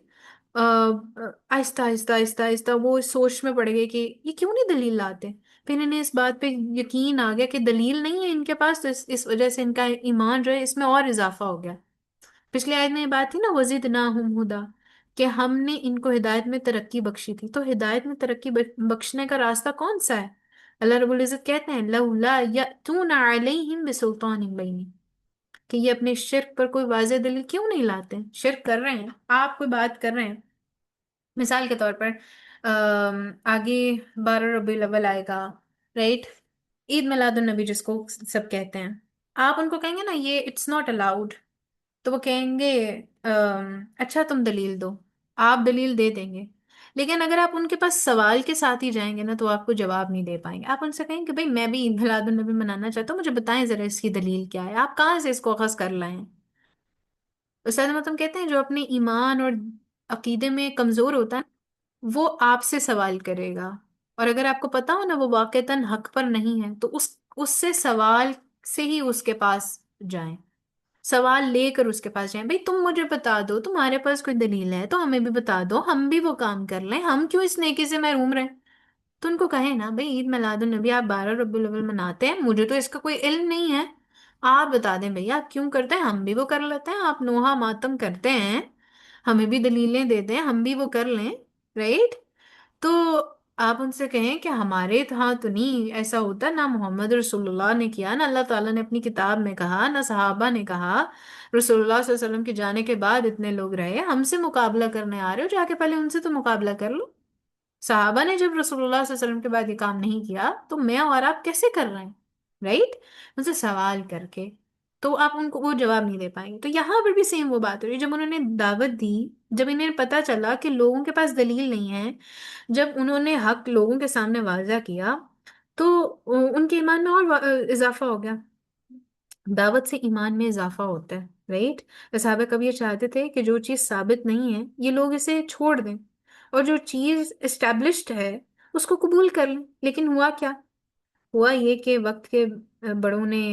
آہستہ آہستہ آہستہ آہستہ وہ اس سوچ میں پڑ گئے کہ یہ کیوں نہیں دلیل لاتے۔ پھر انہیں اس بات پہ یقین آ گیا کہ دلیل نہیں ہے ان کے پاس، تو اس وجہ سے ان کا ایمان جو ہے اس میں اور اضافہ ہو گیا۔ پچھلے آیت میں یہ بات تھی نا وَزِدْنَاهُمْ هُدًى، کہ ہم نے ان کو ہدایت میں ترقی بخشی تھی۔ تو ہدایت میں ترقی بخشنے کا راستہ کون سا ہے؟ اللہ رب العزت کہتے ہیں لَوْلَا يَأْتُونَ عَلَيْهِمْ بِسُلْطَانٍ بَيِّنٍ، کہ یہ اپنے شرک پر کوئی واضح دلیل کیوں نہیں لاتے؟ شرک کر رہے ہیں، آپ کوئی بات کر رہے ہیں، مثال کے طور پر آگے 12 ربیع الاول آئے گا، رائٹ؟ عید میلاد النبی جس کو سب کہتے ہیں، آپ ان کو کہیں گے نا یہ اٹس ناٹ الاؤڈ، تو وہ کہیں گے اچھا تم دلیل دو، آپ دلیل دے دیں گے۔ لیکن اگر آپ ان کے پاس سوال کے ساتھ ہی جائیں گے نا تو آپ کو جواب نہیں دے پائیں گے۔ آپ ان سے کہیں کہ بھئی میں بھی عید میلاد النبی منانا چاہتا ہوں، مجھے بتائیں ذرا اس کی دلیل کیا ہے، آپ کہاں سے اس کو اخذ کر لائیں؟ استاد محترم کہتے ہیں جو اپنے ایمان اور عقیدے میں کمزور ہوتا ہے وہ آپ سے سوال کرے گا، اور اگر آپ کو پتا ہو نا وہ واقعتاً حق پر نہیں ہے تو اس سے سوال سے ہی اس کے پاس جائیں، سوال لے کر اس کے پاس جائیں، بھئی تم مجھے بتا دو، تمہارے پاس کوئی دلیل ہے تو ہمیں بھی بتا دو، ہم بھی وہ کام کر لیں، ہم کیوں اس نیکی سے محروم رہیں؟ تو ان کو کہیں نا بھئی عید میلاد النبی آپ 12 ربیع الاول مناتے ہیں، مجھے تو اس کا کوئی علم نہیں ہے، آپ بتا دیں بھئی آپ کیوں کرتے ہیں، ہم بھی وہ کر لیتے ہیں، آپ نوحہ ماتم کرتے ہیں، ہمیں بھی دلیلیں دے دیں، ہم بھی وہ کر لیں، رائٹ؟ تو آپ ان سے کہیں کہ ہمارے ہاں تو نہیں ایسا ہوتا، نہ محمد رسول اللہ نے کیا، نہ اللہ تعالیٰ نے اپنی کتاب میں کہا، نہ صحابہ نے کہا، رسول اللہ صلی اللہ علیہ وسلم کے جانے کے بعد اتنے لوگ رہے، ہم سے مقابلہ کرنے آ رہے ہو، جا کے پہلے ان سے تو مقابلہ کر لو۔ صحابہ نے جب رسول اللہ صلی اللہ علیہ وسلم کے بعد یہ کام نہیں کیا تو میں اور آپ کیسے کر رہے ہیں؟ رائٹ؟ ان سے سوال کر کے تو آپ ان کو وہ جواب نہیں دے پائیں گے۔ تو یہاں پر بھی سیم وہ بات ہو رہی ہے، جب انہوں نے دعوت دی، جب انہیں پتا چلا کہ لوگوں کے پاس دلیل نہیں ہے، جب انہوں نے حق لوگوں کے سامنے واضح کیا تو ان کے ایمان میں اور اضافہ ہو گیا۔ دعوت سے ایمان میں اضافہ ہوتا ہے، رائٹ؟ صحابہ کبھی یہ چاہتے تھے کہ جو چیز ثابت نہیں ہے یہ لوگ اسے چھوڑ دیں، اور جو چیز اسٹیبلشڈ ہے اس کو قبول کر لیں۔ لیکن ہوا کیا؟ ہوا یہ کہ وقت کے بڑوں نے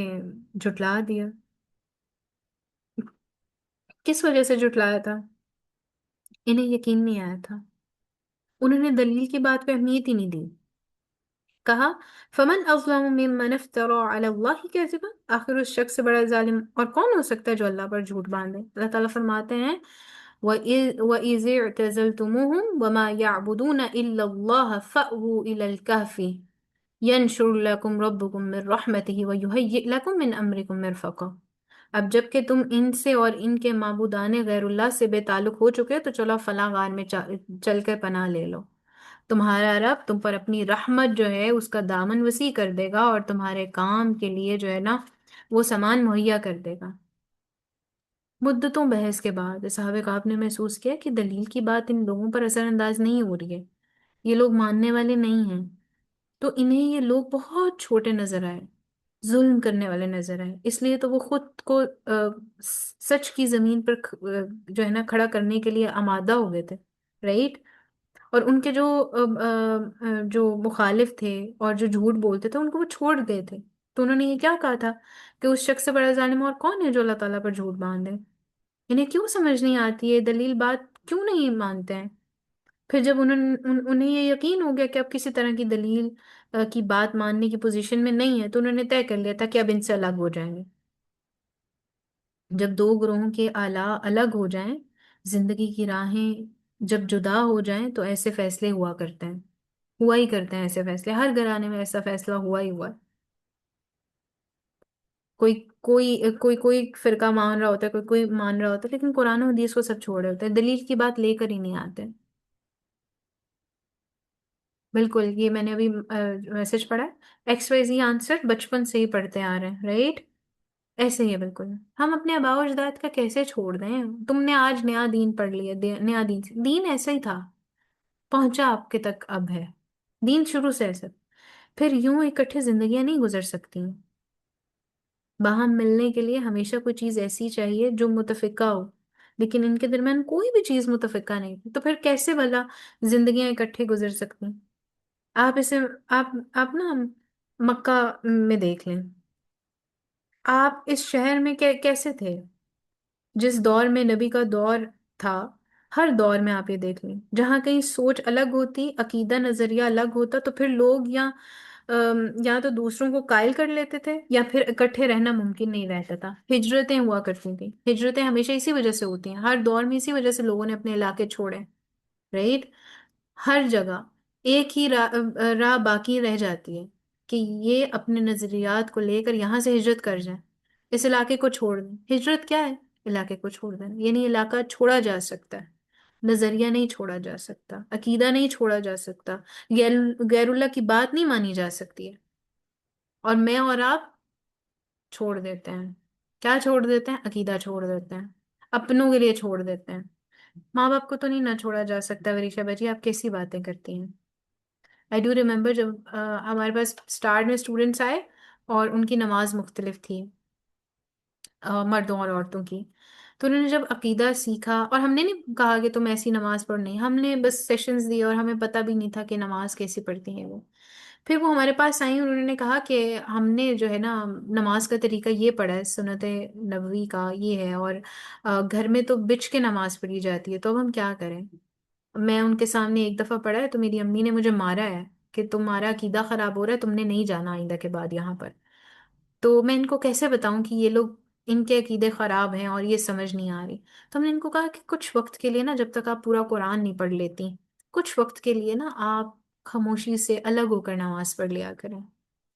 جھٹلا دیا۔ کس وجہ سے جھٹلایا تھا؟ انہیں یقین نہیں آیا تھا، انہوں نے دلیل کی بات پہ اہمیت ہی نہیں دی۔ کہا فمن اظلم ممن افترى على اللہ کذبا، آخر اس شخص سے بڑا ظالم اور کون ہو سکتا ہے جو اللہ پر جھوٹ باندھے؟ اللہ تعالیٰ فرماتے ہیں وَإِذِ اعْتَزَلْتُمُوهُمْ وَمَا يَعْبُدُونَ إِلَّا اللَّهَ فَأْوُوا إِلَى الْكَهْفِ يَنشُرْ لَكُمْ رَبُّكُمْ مِنْ رَحْمَتِهِ وَيُهَيِّئْ لَكُمْ مِنْ أَمْرِكُمْ مِرْفَقًا۔ اب جب کہ تم ان سے اور ان کے معبودان غیر اللہ سے بے تعلق ہو چکے تو چلو فلاں غار میں چل کر پناہ لے لو، تمہارا رب تم پر اپنی رحمت جو ہے اس کا دامن وسیع کر دے گا اور تمہارے کام کے لیے جو ہے نا وہ سامان مہیا کر دے گا۔ مدتوں بحث کے بعد اصحاب کہف نے محسوس کیا کہ دلیل کی بات ان لوگوں پر اثر انداز نہیں ہو رہی ہے، یہ لوگ ماننے والے نہیں ہیں۔ تو انہیں یہ لوگ بہت چھوٹے نظر آئے، ظلم کرنے والے نظر آئے، اس لیے تو وہ خود کو سچ کی زمین پر جو ہے نا کھڑا کرنے کے لیے آمادہ ہو گئے تھے، رائٹ؟ اور ان کے جو مخالف تھے اور جو جھوٹ بولتے تھے ان کو وہ چھوڑ گئے تھے۔ تو انہوں نے یہ کیا کہا تھا کہ اس شخص سے بڑا ظالم اور کون ہے جو اللہ تعالیٰ پر جھوٹ باندھے؟ انہیں کیوں سمجھ نہیں آتی ہے دلیل بات کیوں نہیں مانتے ہیں؟ پھر جب انہیں یہ یقین ہو گیا کہ اب کسی طرح کی دلیل کی بات ماننے کی پوزیشن میں نہیں ہے، تو انہوں نے طے کر لیا تھا کہ اب ان سے الگ ہو جائیں گے۔ جب دو گروہوں کے آلہ الگ ہو جائیں، زندگی کی راہیں جب جدا ہو جائیں، تو ایسے فیصلے ہوا کرتے ہیں، ہوا ہی کرتے ہیں ایسے فیصلے، ہر گھرانے میں ایسا فیصلہ ہوا ہی ہوا ہے۔ کوئی کوئی فرقہ مان رہا ہوتا ہے، کوئی کوئی مان رہا ہوتا ہے، لیکن قرآن و حدیث کو سب چھوڑ رہے ہوتے ہیں، دلیل کی بات لے کر ہی نہیں آتے۔ بالکل، یہ میں نے ابھی میسج پڑھا ہے، ایکس وائی زی آنسر بچپن سے ہی پڑھتے آ رہے ہیں، رائٹ؟ ایسے ہی ہے بالکل۔ ہم اپنے آباء و اجداد کا کیسے چھوڑ دیں؟ تم نے آج نیا دین پڑھ لیا، نیا دین دین ایسا ہی تھا، پہنچا آپ کے تک اب ہے، دین شروع سے ایسا۔ پھر یوں اکٹھے زندگیاں نہیں گزر سکتی، باہم ملنے کے لیے ہمیشہ کوئی چیز ایسی چاہیے جو متفقہ ہو، لیکن ان کے درمیان کوئی بھی چیز متفقہ نہیں تھی، تو پھر کیسے بھلا زندگیاں اکٹھے گزر سکتی؟ آپ اسے آپ نا مکہ میں دیکھ لیں، آپ اس شہر میں کیسے تھے جس دور میں نبی کا دور تھا؟ ہر دور میں آپ یہ دیکھ لیں، جہاں کہیں سوچ الگ ہوتی، عقیدہ نظریہ الگ ہوتا، تو پھر لوگ یا تو دوسروں کو قائل کر لیتے تھے یا پھر اکٹھے رہنا ممکن نہیں رہتا تھا۔ ہجرتیں ہوا کرتی تھیں، ہجرتیں ہمیشہ اسی وجہ سے ہوتی ہیں، ہر دور میں اسی وجہ سے لوگوں نے اپنے علاقے چھوڑے، رائٹ؟ ہر جگہ ایک ہی راہ باقی رہ جاتی ہے کہ یہ اپنے نظریات کو لے کر یہاں سے ہجرت کر جائیں، اس علاقے کو چھوڑ دیں۔ ہجرت کیا ہے؟ علاقے کو چھوڑ دیں، یعنی علاقہ چھوڑا جا سکتا ہے، نظریہ نہیں چھوڑا جا سکتا، عقیدہ نہیں چھوڑا جا سکتا، غیر غیر اللہ کی بات نہیں مانی جا سکتی ہے، اور میں اور آپ چھوڑ دیتے ہیں۔ کیا چھوڑ دیتے ہیں؟ عقیدہ چھوڑ دیتے ہیں، اپنوں کے لیے چھوڑ دیتے ہیں۔ ماں باپ کو تو نہیں نہ چھوڑا جا سکتا، وریشا بجی آپ کیسی باتیں کرتی ہیں؟ آئی ڈو ریمبر جب ہمارے پاس اسٹارٹ میں اسٹوڈنٹس آئے اور ان کی نماز مختلف تھی، مردوں اور عورتوں کی، تو انہوں نے جب عقیدہ سیکھا، اور ہم نے نہیں کہا کہ تم ایسی نماز پڑھنی، ہم نے بس سیشنز دیے اور ہمیں پتہ بھی نہیں تھا کہ نماز کیسی پڑھتی ہیں وہ۔ پھر وہ ہمارے پاس آئیں اور انہوں نے کہا کہ ہم نے جو ہے نا نماز کا طریقہ یہ پڑھا ہے، سنت نبوی کا یہ ہے، اور گھر میں تو بچ کے نماز پڑھی جاتی ہے، تو اب ہم کیا کریں؟ میں ان کے سامنے ایک دفعہ پڑھا ہے تو میری امی نے مجھے مارا ہے کہ تمہارا عقیدہ خراب ہو رہا ہے، تم نے نہیں جانا آئندہ کے بعد یہاں پر۔ تو میں ان کو کیسے بتاؤں کہ یہ لوگ ان کے عقیدے خراب ہیں اور یہ سمجھ نہیں آ رہی؟ تو ہم نے ان کو کہا کہ کچھ وقت کے لیے نا، جب تک آپ پورا قرآن نہیں پڑھ لیتی، کچھ وقت کے لیے نا آپ خاموشی سے الگ ہو کر نماز پڑھ لیا کریں،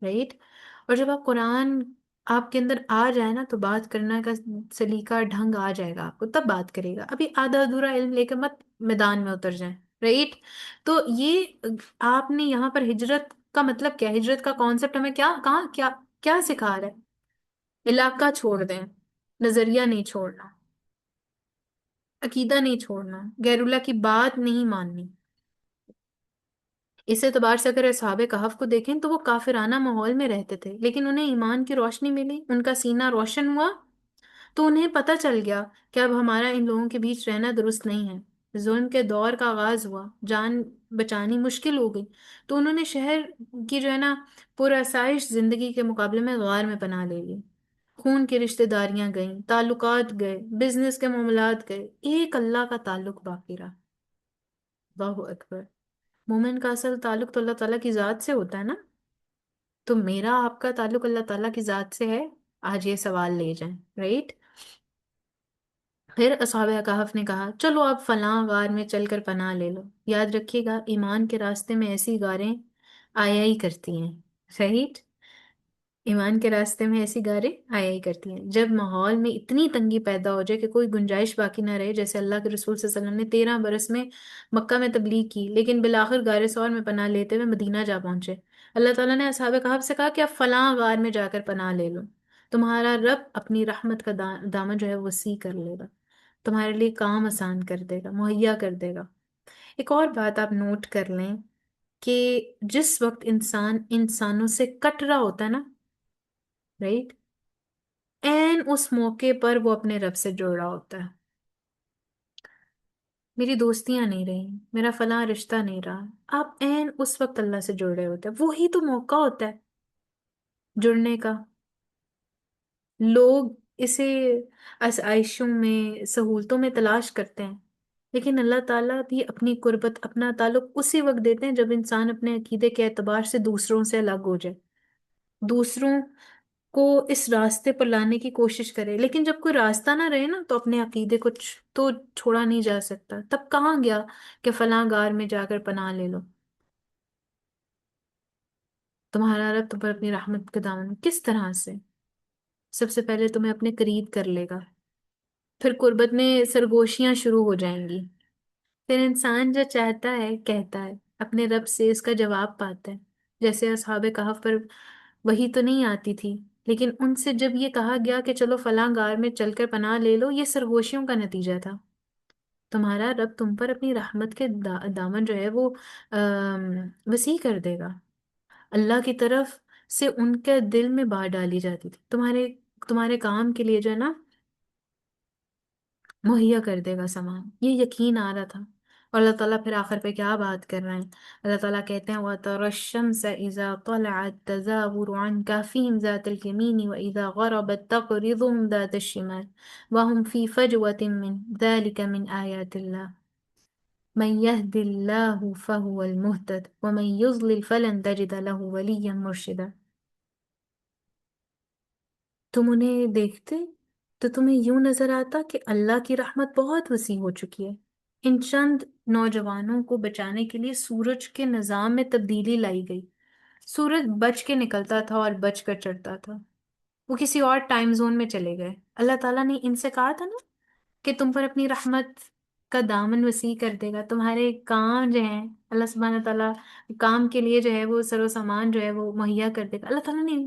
رائٹ؟ اور جب آپ قرآن آپ کے اندر آ جائے نا، تو بات کرنا کا سلیقہ ڈھنگ آ جائے گا آپ کو، تب بات کرے گا، ابھی آدھا ادھورا علم لے کے مت میدان میں اتر جائیں، رائٹ؟ تو یہ آپ نے یہاں پر ہجرت کا مطلب کیا ہے؟ ہجرت کا کانسیپٹ ہمیں کیا کہاں کیا کیا سکھا رہا ہے؟ علاقہ چھوڑ دیں، نظریہ نہیں چھوڑنا، عقیدہ نہیں چھوڑنا، غیر اللہ کی بات نہیں ماننی۔ اس اعتبار سے اگر اصحاب کہف کو دیکھیں تو وہ کافرانہ ماحول میں رہتے تھے، لیکن انہیں ایمان کی روشنی ملی، ان کا سینہ روشن ہوا، تو انہیں پتہ چل گیا کہ اب ہمارا ان لوگوں کے بیچ رہنا درست نہیں ہے۔ ظلم کے دور کا آغاز ہوا، جان بچانی مشکل ہو گئی، تو انہوں نے شہر کی جو ہے نا پرآسائش زندگی کے مقابلے میں غار میں پناہ لے لی۔ خون کی رشتہ داریاں گئیں، تعلقات گئے، بزنس کے معاملات گئے، ایک اللہ کا تعلق باقی رہا۔ اللہ اکبر! مومن کا اصل تعلق تو اللہ تعالیٰ کی ذات سے ہوتا ہے نا، تو میرا آپ کا تعلق اللہ تعالیٰ کی ذات سے ہے؟ آج یہ سوال لے جائیں، رائٹ؟ پھر اصحاب کہف نے کہا چلو اب فلاں غار میں چل کر پناہ لے لو، یاد رکھیے گا ایمان کے راستے میں ایسی غاریں آیا ہی کرتی ہیں، رائٹ؟ ایمان کے راستے میں ایسی غاریں آیا ہی کرتی ہیں جب ماحول میں اتنی تنگی پیدا ہو جائے کہ کوئی گنجائش باقی نہ رہے، جیسے اللہ کے رسول صلی اللہ علیہ وسلم نے 13 برس میں مکہ میں تبلیغ کی، لیکن بالآخر غار ثور میں پناہ لیتے ہوئے مدینہ جا پہنچے۔ اللہ تعالیٰ نے اصحاب کہف سے کہا کہ اب فلاں غار میں جا کر پناہ لے لو، تمہارا رب اپنی رحمت کا دامن جو ہے وسیع کر لے گا، تمہارے لیے کام آسان کر دے گا، مہیا کر دے گا۔ ایک اور بات آپ نوٹ کر لیں کہ جس وقت انسان انسانوں سے کٹ رہا ہوتا ہے نا، رائٹ، این اس موقع پر وہ اپنے رب سے جڑ رہا ہوتا ہے۔ میری دوستیاں نہیں رہی، میرا فلاں رشتہ نہیں رہا، آپ این اس وقت اللہ سے جڑ رہے ہوتے ہیں، وہی تو موقع ہوتا ہے جڑنے کا۔ لوگ اسے آسائشوں میں، سہولتوں میں تلاش کرتے ہیں، لیکن اللہ تعالیٰ بھی اپنی قربت، اپنا تعلق اسی وقت دیتے ہیں جب انسان اپنے عقیدے کے اعتبار سے دوسروں سے الگ ہو جائے، دوسروں کو اس راستے پر لانے کی کوشش کرے۔ لیکن جب کوئی راستہ نہ رہے نا تو اپنے عقیدے کو تو چھوڑا نہیں جا سکتا۔ تب کہاں گیا کہ فلاں غار میں جا کر پناہ لے لو؟ تمہارا رب تم پر اپنی رحمت کے دامن کس طرح سے؟ سب سے پہلے تمہیں اپنے قریب کر لے گا، پھر قربت میں سرگوشیاں شروع ہو جائیں گی، پھر انسان جو چاہتا ہے کہتا ہے، اپنے رب سے اس کا جواب پاتا ہے۔ جیسے اصحاب کہف پر وہی تو نہیں آتی تھی، لیکن ان سے جب یہ کہا گیا کہ چلو فلاں غار میں چل کر پناہ لے لو، یہ سرگوشیوں کا نتیجہ تھا۔ تمہارا رب تم پر اپنی رحمت کے دامن جو ہے وہ وسیع کر دے گا۔ اللہ کی طرف سے ان کے دل میں بات ڈالی جاتی تھی، تمہارے کام کے لیے جو ہے نا مہیا کر دے گا سامان، یہ یقین آ رہا تھا۔ اور اللہ تعالیٰ پھر آخر پہ کیا بات کر رہے ہیں؟ اللہ تعالیٰ کہتے ہیں وَتَرَى الشَّمْسَ إِذَا طَلَعَتْ تَزَاوُرُ عَنْ كَهْفِهِمْ ذَاتَ الْيَمِينِ وَإِذَا غَرَبَتْ تَقْرِضُهُمْ ذَاتَ الشِّمَالِ وَهُمْ فِي فَجْوَةٍ مِّنْ ذَلِكَ مِنْ آيَاتِ اللَّهِ مَنْ يَهْدِ اللَّهُ فَهُوَ الْمُهْتَدِ وَمَنْ يُضْلِلْ فَلَنْ تَجِدَ لَهُ وَلِيًّا مُرْشِدًا۔ تم انہیں دیکھتے تو تمہیں یوں نظر آتا کہ اللہ کی رحمت بہت وسیع ہو چکی ہے۔ ان چند نوجوانوں کو بچانے کے لیے سورج کے نظام میں تبدیلی لائی گئی۔ سورج بچ کے نکلتا تھا اور بچ کر چڑھتا تھا، وہ کسی اور ٹائم زون میں چلے گئے۔ اللہ تعالیٰ نے ان سے کہا تھا نا کہ تم پر اپنی رحمت کا دامن وسیع کر دے گا، تمہارے کام جو ہیں اللہ سبحانہ تعالیٰ کام کے لیے جو ہے وہ سر و سامان جو ہے وہ مہیا کر دے گا۔ اللہ تعالیٰ نے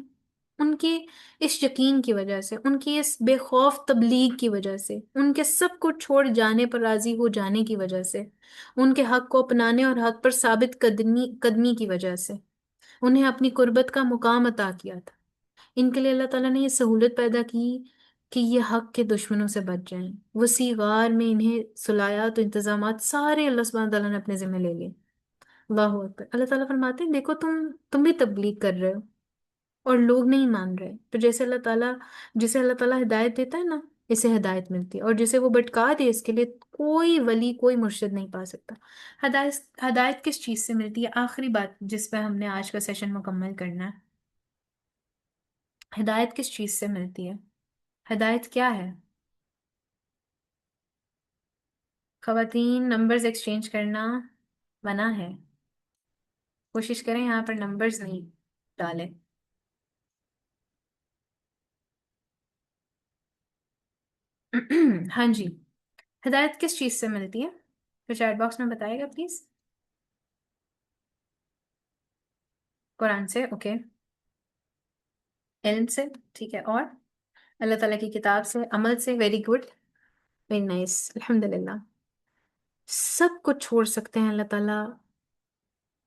ان کی اس یقین کی وجہ سے، ان کی اس بے خوف تبلیغ کی وجہ سے، ان کے سب کچھ چھوڑ جانے پر راضی ہو جانے کی وجہ سے، ان کے حق کو اپنانے اور حق پر ثابت قدمی کی وجہ سے انہیں اپنی قربت کا مقام عطا کیا تھا۔ ان کے لیے اللہ تعالیٰ نے یہ سہولت پیدا کی کہ یہ حق کے دشمنوں سے بچ جائیں۔ وسیع غار میں انہیں سلایا تو انتظامات سارے اللہ سبحانہ تعالیٰ نے اپنے ذمہ لے لیے۔ اللہ اکبر۔ اللہ تعالیٰ فرماتے ہیں دیکھو تم بھی تبلیغ کر رہے ہو اور لوگ نہیں مان رہے، تو جسے اللہ تعالیٰ ہدایت دیتا ہے نا، اسے ہدایت ملتی ہے، اور جسے وہ بھٹکا دے اس کے لیے کوئی ولی، کوئی مرشد نہیں پا سکتا۔ ہدایت کس چیز سے ملتی ہے؟ آخری بات جس پہ ہم نے آج کا سیشن مکمل کرنا ہے، ہدایت کس چیز سے ملتی ہے؟ ہدایت کیا ہے؟ خواتین نمبرز ایکسچینج کرنا منع ہے، کوشش کریں یہاں پر نمبرز نہیں ڈالیں۔ ہاں جی، ہدایت کس چیز سے ملتی ہے؟ تو چیٹ باکس میں بتائے گا پلیز۔ قرآن سے، اوکے، علم سے، ٹھیک ہے، اور اللہ تعالیٰ کی کتاب سے، عمل سے، ویری گڈ، ویری نائس، الحمد للہ۔ سب کچھ چھوڑ سکتے ہیں اللہ تعالیٰ،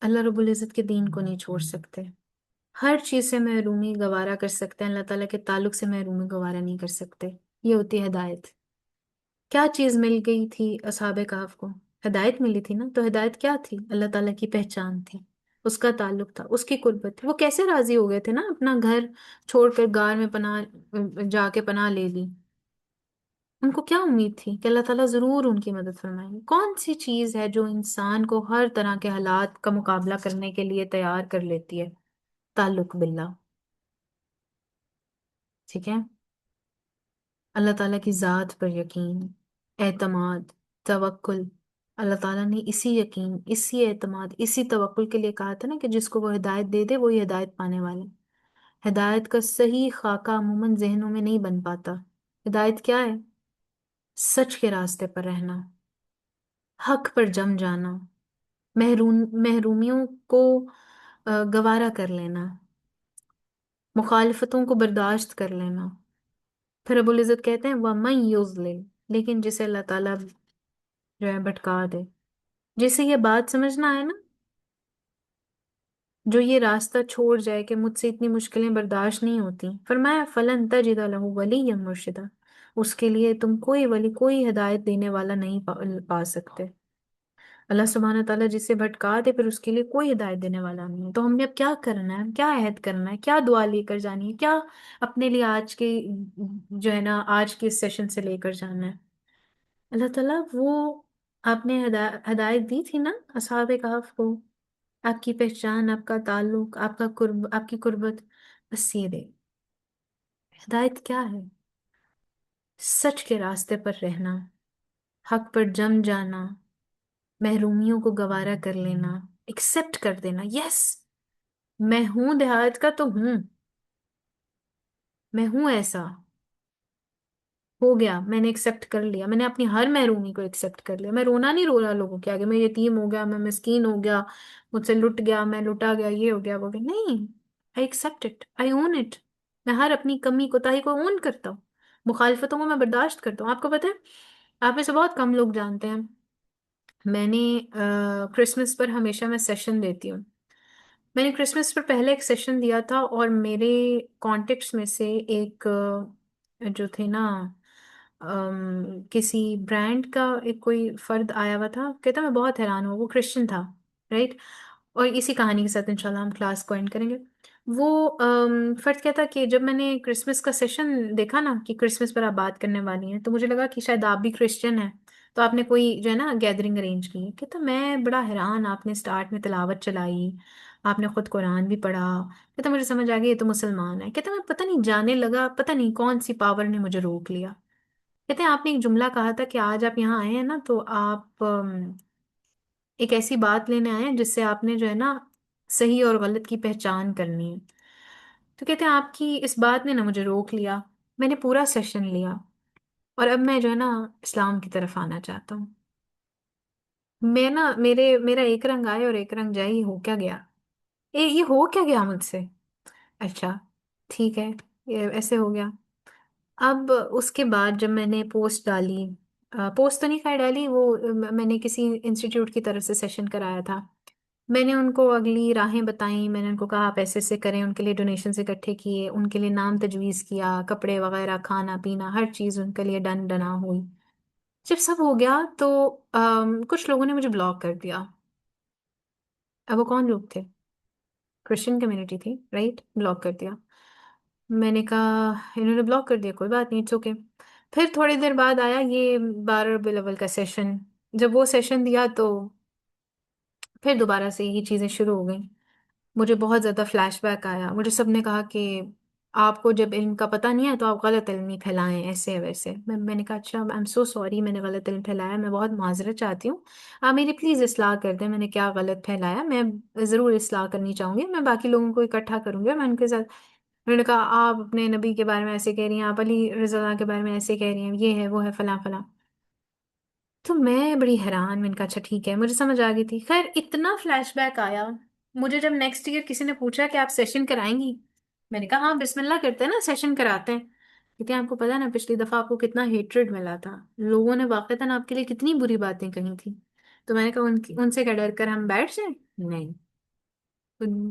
اللہ رب العزت کے دین کو نہیں چھوڑ سکتے۔ ہر چیز سے محرومی گوارا کر سکتے ہیں، اللہ تعالیٰ کے تعلق سے محرومی گوارا نہیں کر سکتے۔ یہ ہوتی ہے ہدایت۔ کیا چیز مل گئی تھی اصحاب کہف کو؟ ہدایت ملی تھی نا، تو ہدایت کیا تھی؟ اللہ تعالیٰ کی پہچان تھی، اس کا تعلق تھا، اس کی قربت تھی۔ وہ کیسے راضی ہو گئے تھے نا اپنا گھر چھوڑ کر غار میں جا کے پناہ لے لی؟ ان کو کیا امید تھی کہ اللہ تعالیٰ ضرور ان کی مدد فرمائیں گے؟ کون سی چیز ہے جو انسان کو ہر طرح کے حالات کا مقابلہ کرنے کے لیے تیار کر لیتی ہے؟ تعلق باللہ، ٹھیک ہے، اللہ تعالیٰ کی ذات پر یقین، اعتماد، توکل۔ اللہ تعالیٰ نے اسی یقین، اسی اعتماد، اسی توکل کے لیے کہا تھا نا کہ جس کو وہ ہدایت دے دے وہی ہدایت پانے والے۔ ہدایت کا صحیح خاکہ عموماً ذہنوں میں نہیں بن پاتا۔ ہدایت کیا ہے؟ سچ کے راستے پر رہنا، حق پر جم جانا، محرومیوں کو گوارا کر لینا، مخالفتوں کو برداشت کر لینا. پھر ابو العزت کہتے ہیں وَمَن يُضْلِلْ، لیکن جسے اللہ تعالیٰ جو ہے بھٹکا دے، جسے یہ بات سمجھنا ہے نا، جو یہ راستہ چھوڑ جائے کہ مجھ سے اتنی مشکلیں برداشت نہیں ہوتی، فرمایا فَلَن تَجِدَ لَهُ وَلِيًّا مُرْشِدًا، اس کے لیے تم کوئی ولی، کوئی ہدایت دینے والا نہیں پا سکتے. اللہ سبحانہ تعالیٰ جسے بھٹکا دے پھر اس کے لیے کوئی ہدایت دینے والا نہیں ہے. تو ہم نے اب کیا کرنا ہے، کیا عہد کرنا ہے، کیا دعا لے کر جانی ہے، کیا اپنے لیے آج کے جو ہے نا آج کے اس سیشن سے لے کر جانا ہے. اللہ تعالیٰ وہ آپ نے ہدایت دی تھی نا اصحاب کہف کو، آپ کی پہچان، آپ کا تعلق، آپ کا قرب، آپ کی قربت، بس یہ دے. ہدایت کیا ہے؟ سچ کے راستے پر رہنا، حق پر جم جانا، محرومیوں کو گوارا کر لینا، ایکسپٹ کر دینا. یس، میں ہوں دیہات کا تو ہوں، میں ہوں ایسا، ہو گیا، میں نے ایکسپٹ کر لیا، میں نے اپنی ہر محرومی کو ایکسپٹ کر لیا. میں رونا نہیں رو رہا لوگوں کے آگے، میں یتیم ہو گیا، میں مسکین ہو گیا، مجھ سے لٹ گیا، میں لٹا گیا، یہ ہو گیا وہ گیا، نہیں. I accept it, I own it. میں ہر اپنی کمی کوتاہی کو اون کرتا ہوں، مخالفتوں کو میں برداشت کرتا ہوں. آپ کو پتہ ہے، آپ میں سے بہت کم لوگ جانتے ہیں، میں نے کرسمس پر ہمیشہ میں سیشن دیتی ہوں. میں نے کرسمس پر پہلے ایک سیشن دیا تھا اور میرے کانٹیکٹس میں سے ایک جو تھے نا کسی برانڈ کا ایک کوئی فرد آیا ہوا تھا، کہتا میں بہت حیران ہوں، وہ کرسچن تھا، رائٹ. اور اسی کہانی کے ساتھ انشاءاللہ ہم کلاس کو اینڈ کریں گے. وہ فرد کہتا کہ جب میں نے کرسمس کا سیشن دیکھا نا کہ کرسمس پر آپ بات کرنے والی ہیں، تو مجھے لگا کہ شاید آپ بھی کرسچن ہیں، تو آپ نے کوئی جو ہے نا گیدرنگ ارینج کی. کہتا میں بڑا حیران، آپ نے سٹارٹ میں تلاوت چلائی، آپ نے خود قرآن بھی پڑھا. کہتا مجھے سمجھ آ گیا یہ تو مسلمان ہے. کہتا میں پتہ نہیں جانے لگا، پتہ نہیں کون سی پاور نے مجھے روک لیا. کہتے ہیں آپ نے ایک جملہ کہا تھا کہ آج آپ یہاں آئے ہیں نا تو آپ ایک ایسی بات لینے آئے ہیں جس سے آپ نے جو ہے نا صحیح اور غلط کی پہچان کرنی ہے. تو کہتے ہیں آپ کی اس بات نے نا مجھے روک لیا، میں نے پورا سیشن لیا اور اب میں جو ہے نا اسلام کی طرف آنا چاہتا ہوں. میں نا میرا ایک رنگ آئے اور ایک رنگ جائے، یہ ہو کیا گیا، یہ ہو کیا گیا مجھ سے. اچھا ٹھیک ہے، یہ ایسے ہو گیا. اب اس کے بعد جب میں نے پوسٹ ڈالی، پوسٹ تو نہیں خیر ڈالی، وہ میں نے کسی انسٹیٹیوٹ کی طرف سے سیشن کرایا تھا، میں نے ان کو اگلی راہیں بتائیں، میں نے ان کو کہا آپ ایسے ایسے کریں، ان کے لیے ڈونیشنز اکٹھے کیے، ان کے لیے نام تجویز کیا، کپڑے وغیرہ، کھانا پینا، ہر چیز ان کے لیے ڈنا ہوئی. جب سب ہو گیا تو کچھ لوگوں نے مجھے بلاک کر دیا. اب وہ کون لوگ تھے؟ کرسچن کمیونٹی تھی، رائٹ، بلاک کر دیا. میں نے کہا انہوں نے بلاک کر دیا، کوئی بات نہیں، اٹس اوکے. پھر تھوڑی دیر بعد آیا یہ 12 ربیع الاول کا سیشن. جب وہ سیشن دیا تو پھر دوبارہ سے یہ چیزیں شروع ہو گئیں. مجھے بہت زیادہ فلیش بیک آیا. مجھے سب نے کہا کہ آپ کو جب علم کا پتہ نہیں ہے تو آپ غلط علم نہیں پھیلائیں، ایسے ویسے. میں نے کہا اچھا، آئی ایم سو سوری، میں نے غلط علم پھیلایا، میں بہت معذرت چاہتی ہوں، آپ میری پلیز اصلاح کر دیں، میں نے کیا غلط پھیلایا، میں ضرور اصلاح کرنی چاہوں گی، میں باقی لوگوں کو اکٹھا کروں گی اور میں ان کے ساتھ. انہوں نے کہا آپ اپنے نبی کے بارے میں ایسے کہہ رہی ہیں، آپ علی رضی اللہ کے بارے میں ایسے کہہ رہی ہیں، یہ ہے وہ ہے فلاں فلاں. تو میں بڑی حیران، میں نے کہا اچھا ٹھیک ہے، مجھے سمجھ آ گئی تھی. خیر اتنا فلیش بیک آیا مجھے جب نیکسٹ ایئر کسی نے پوچھا کہ آپ سیشن کرائیں گی، میں نے کہا ہاں بسم اللہ کرتے ہیں نا، سیشن کراتے ہیں. کہتے ہیں آپ کو پتا نا پچھلی دفعہ آپ کو کتنا ہیٹریڈ ملا تھا، لوگوں نے واقعتاً آپ کے لیے کتنی بری باتیں کہی تھی. تو میں نے کہا ان سے کیا ڈر کر ہم بیٹھ جائیں؟ نہیں.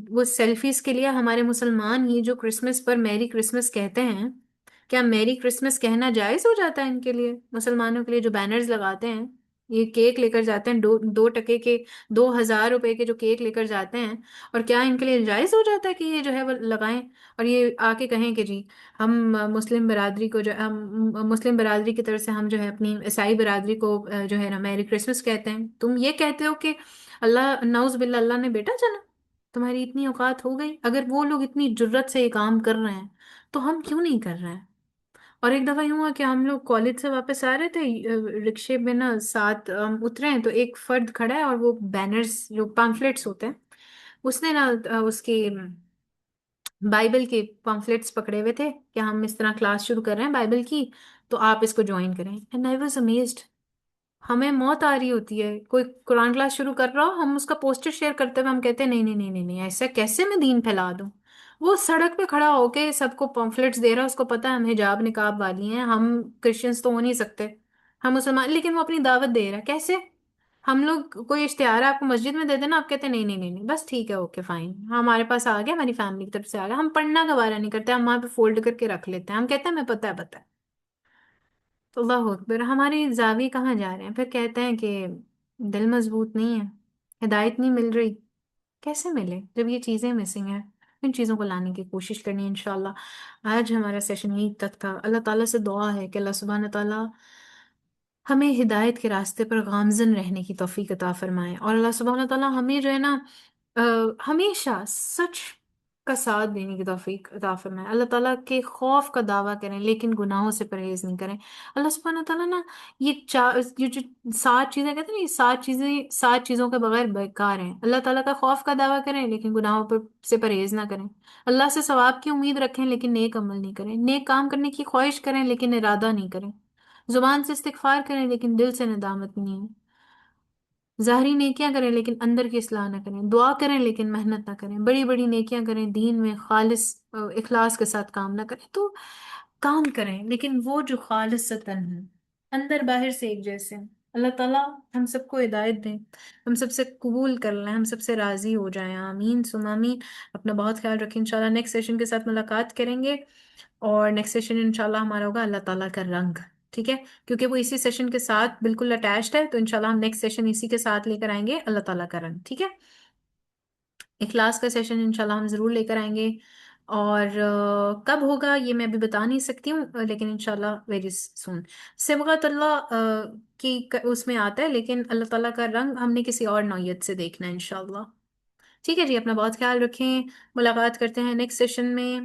وہ سیلفیز کے لیے ہمارے مسلمان یہ جو کرسمس پر میری کرسمس کہتے ہیں، کیا میری کرسمس کہنا جائز ہو جاتا ہے ان کے لیے؟ مسلمانوں کے لیے جو بینرز لگاتے ہیں، یہ کیک لے کر جاتے ہیں، 2 ٹکے کے 2000 روپے کے جو کیک لے کر جاتے ہیں، اور کیا ان کے لیے جائز ہو جاتا ہے کہ یہ جو ہے وہ لگائیں اور یہ آ کے کہیں کہ جی ہم مسلم برادری کو ہم مسلم برادری کی طرف سے ہم جو ہے اپنی عیسائی برادری کو جو ہے نا میری کرسمس کہتے ہیں. تم یہ کہتے ہو کہ اللہ نعوذ باللہ اللہ نے بیٹا چنا، تمہاری اتنی اوقات ہو گئی؟ اگر وہ لوگ اتنی جرت سے یہ کام کر رہے ہیں تو ہم کیوں نہیں کر رہے ہیں؟ اور ایک دفعہ یوں ہوا کہ ہم لوگ کالج سے واپس آ رہے تھے، رکشے میں نا ساتھ ہم اترے ہیں تو ایک فرد کھڑا ہے اور وہ بینرز جو پامفلیٹس ہوتے ہیں اس نے نا اس کے بائبل کے پامفلیٹس پکڑے ہوئے تھے کہ ہم اس طرح کلاس شروع کر رہے ہیں بائبل کی، تو آپ اس کو جوائن کریں. And I was amazed. ہمیں موت آ رہی ہوتی ہے، کوئی قرآن کلاس شروع کر رہا ہو، ہم اس کا پوسٹر شیئر کرتے ہوئے ہم کہتے ہیں نہیں نہیں نہیں نہیں نہیں، ایسا کیسے میں دین پھیلا دوں. وہ سڑک پہ کھڑا ہو کے سب کو پمفلٹس دے رہا ہے، اس کو پتا ہے ہم حجاب نقاب والی ہیں، ہم کرسچنس تو ہو نہیں سکتے، ہم مسلمان، لیکن وہ اپنی دعوت دے رہا ہے۔ کیسے؟ ہم لوگ کوئی اشتہار آپ کو مسجد میں دے دینا، آپ کہتے ہیں نہیں نہیں نہیں نہیں بس ٹھیک ہے اوکے فائن، ہمارے پاس آ گیا، ہماری فیملی کی طرف سے آ گیا، ہم پڑھنا گوارا نہیں کرتے، ہم وہاں پہ فولڈ کر کے رکھ لیتے ہیں، ہم کہتے ہیں ہمیں پتہ ہے پتہ ہے۔ تو اللہ اکبر، ہماری زاوی کہاں جا رہے ہیں؟ پھر کہتے ہیں کہ دل مضبوط نہیں ہے، ہدایت نہیں مل رہی۔ کیسے ملے جب یہ چیزیں مسنگ ہیں؟ ان چیزوں کو لانے کی کوشش کرنی ہے انشاءاللہ۔ آج ہمارا سیشن یہیں تک تھا۔ اللہ تعالیٰ سے دعا ہے کہ اللہ سبحانہ تعالیٰ ہمیں ہدایت کے راستے پر گامزن رہنے کی توفیق عطا فرمائے، اور اللہ سبحانہ تعالیٰ ہمیں جو ہے نا ہمیشہ سچ کا ساتھ دینے کی توفیق عطا فرمائے۔ اللہ تعالیٰ کے خوف کا دعویٰ کریں لیکن گناہوں سے پرہیز نہیں کریں۔ اللہ سبحانہ تعالیٰ نا یہ جو 7 چیزیں کہتے ہیں نا، یہ 7 چیزیں 7 چیزوں کے بغیر بیکار ہیں۔ اللہ تعالیٰ کا خوف کا دعویٰ کریں لیکن گناہوں پر سے پرہیز نہ کریں، اللہ سے ثواب کی امید رکھیں لیکن نیک عمل نہیں کریں، نیک کام کرنے کی خواہش کریں لیکن ارادہ نہیں کریں، زبان سے استغفار کریں لیکن دل سے ندامت نہیں ہے، ظاہری نیکیاں کریں لیکن اندر کی اصلاح نہ کریں، دعا کریں لیکن محنت نہ کریں، بڑی بڑی نیکیاں کریں، دین میں خالص اخلاص کے ساتھ کام نہ کریں، تو کام کریں لیکن وہ جو خالصتاً ہوں، اندر باہر سے ایک جیسے ہوں۔ اللہ تعالیٰ ہم سب کو ہدایت دیں، ہم سب سے قبول کر لیں، ہم سب سے راضی ہو جائیں، آمین ثم آمین۔ اپنا بہت خیال رکھیں، انشاءاللہ نیکسٹ سیشن کے ساتھ ملاقات کریں گے، اور نیکسٹ سیشن انشاءاللہ ہمارا ہوگا اللہ تعالیٰ کا رنگ، ٹھیک ہے؟ کیونکہ وہ اسی سیشن کے ساتھ بالکل اٹیچڈ ہے، تو انشاءاللہ ہم نیکسٹ سیشن اسی کے ساتھ لے کر آئیں گے اللہ تعالیٰ کا رنگ، ٹھیک ہے؟ اخلاص کا سیشن انشاءاللہ ہم ضرور لے کر آئیں گے، اور کب ہوگا یہ میں ابھی بتا نہیں سکتی ہوں، لیکن انشاءاللہ ویری سون۔ صبغت اللہ کی اس میں آتا ہے، لیکن اللہ تعالیٰ کا رنگ ہم نے کسی اور نوعیت سے دیکھنا ہے انشاءاللہ، ٹھیک ہے جی؟ اپنا بہت خیال رکھیں، ملاقات کرتے ہیں نیکسٹ سیشن میں۔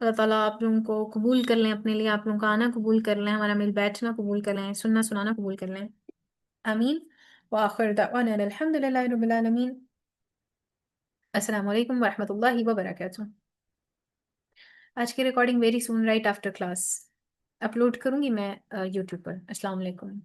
اللہ تعالیٰ آپ لوگوں کو قبول کر لیں اپنے لیے، آپ لوگوں کا آنا قبول کر لیں، ہمارا مل بیٹھنا قبول کر لیں، سننا سنانا قبول کر لیں، آمین۔ وآخر دعوانا الحمد للہ رب العالمین۔ السلام علیکم ورحمۃ اللہ وبرکاتہ۔ آج کی recording very soon right after class upload کروں گی میں یوٹیوب پر۔ السلام علیکم۔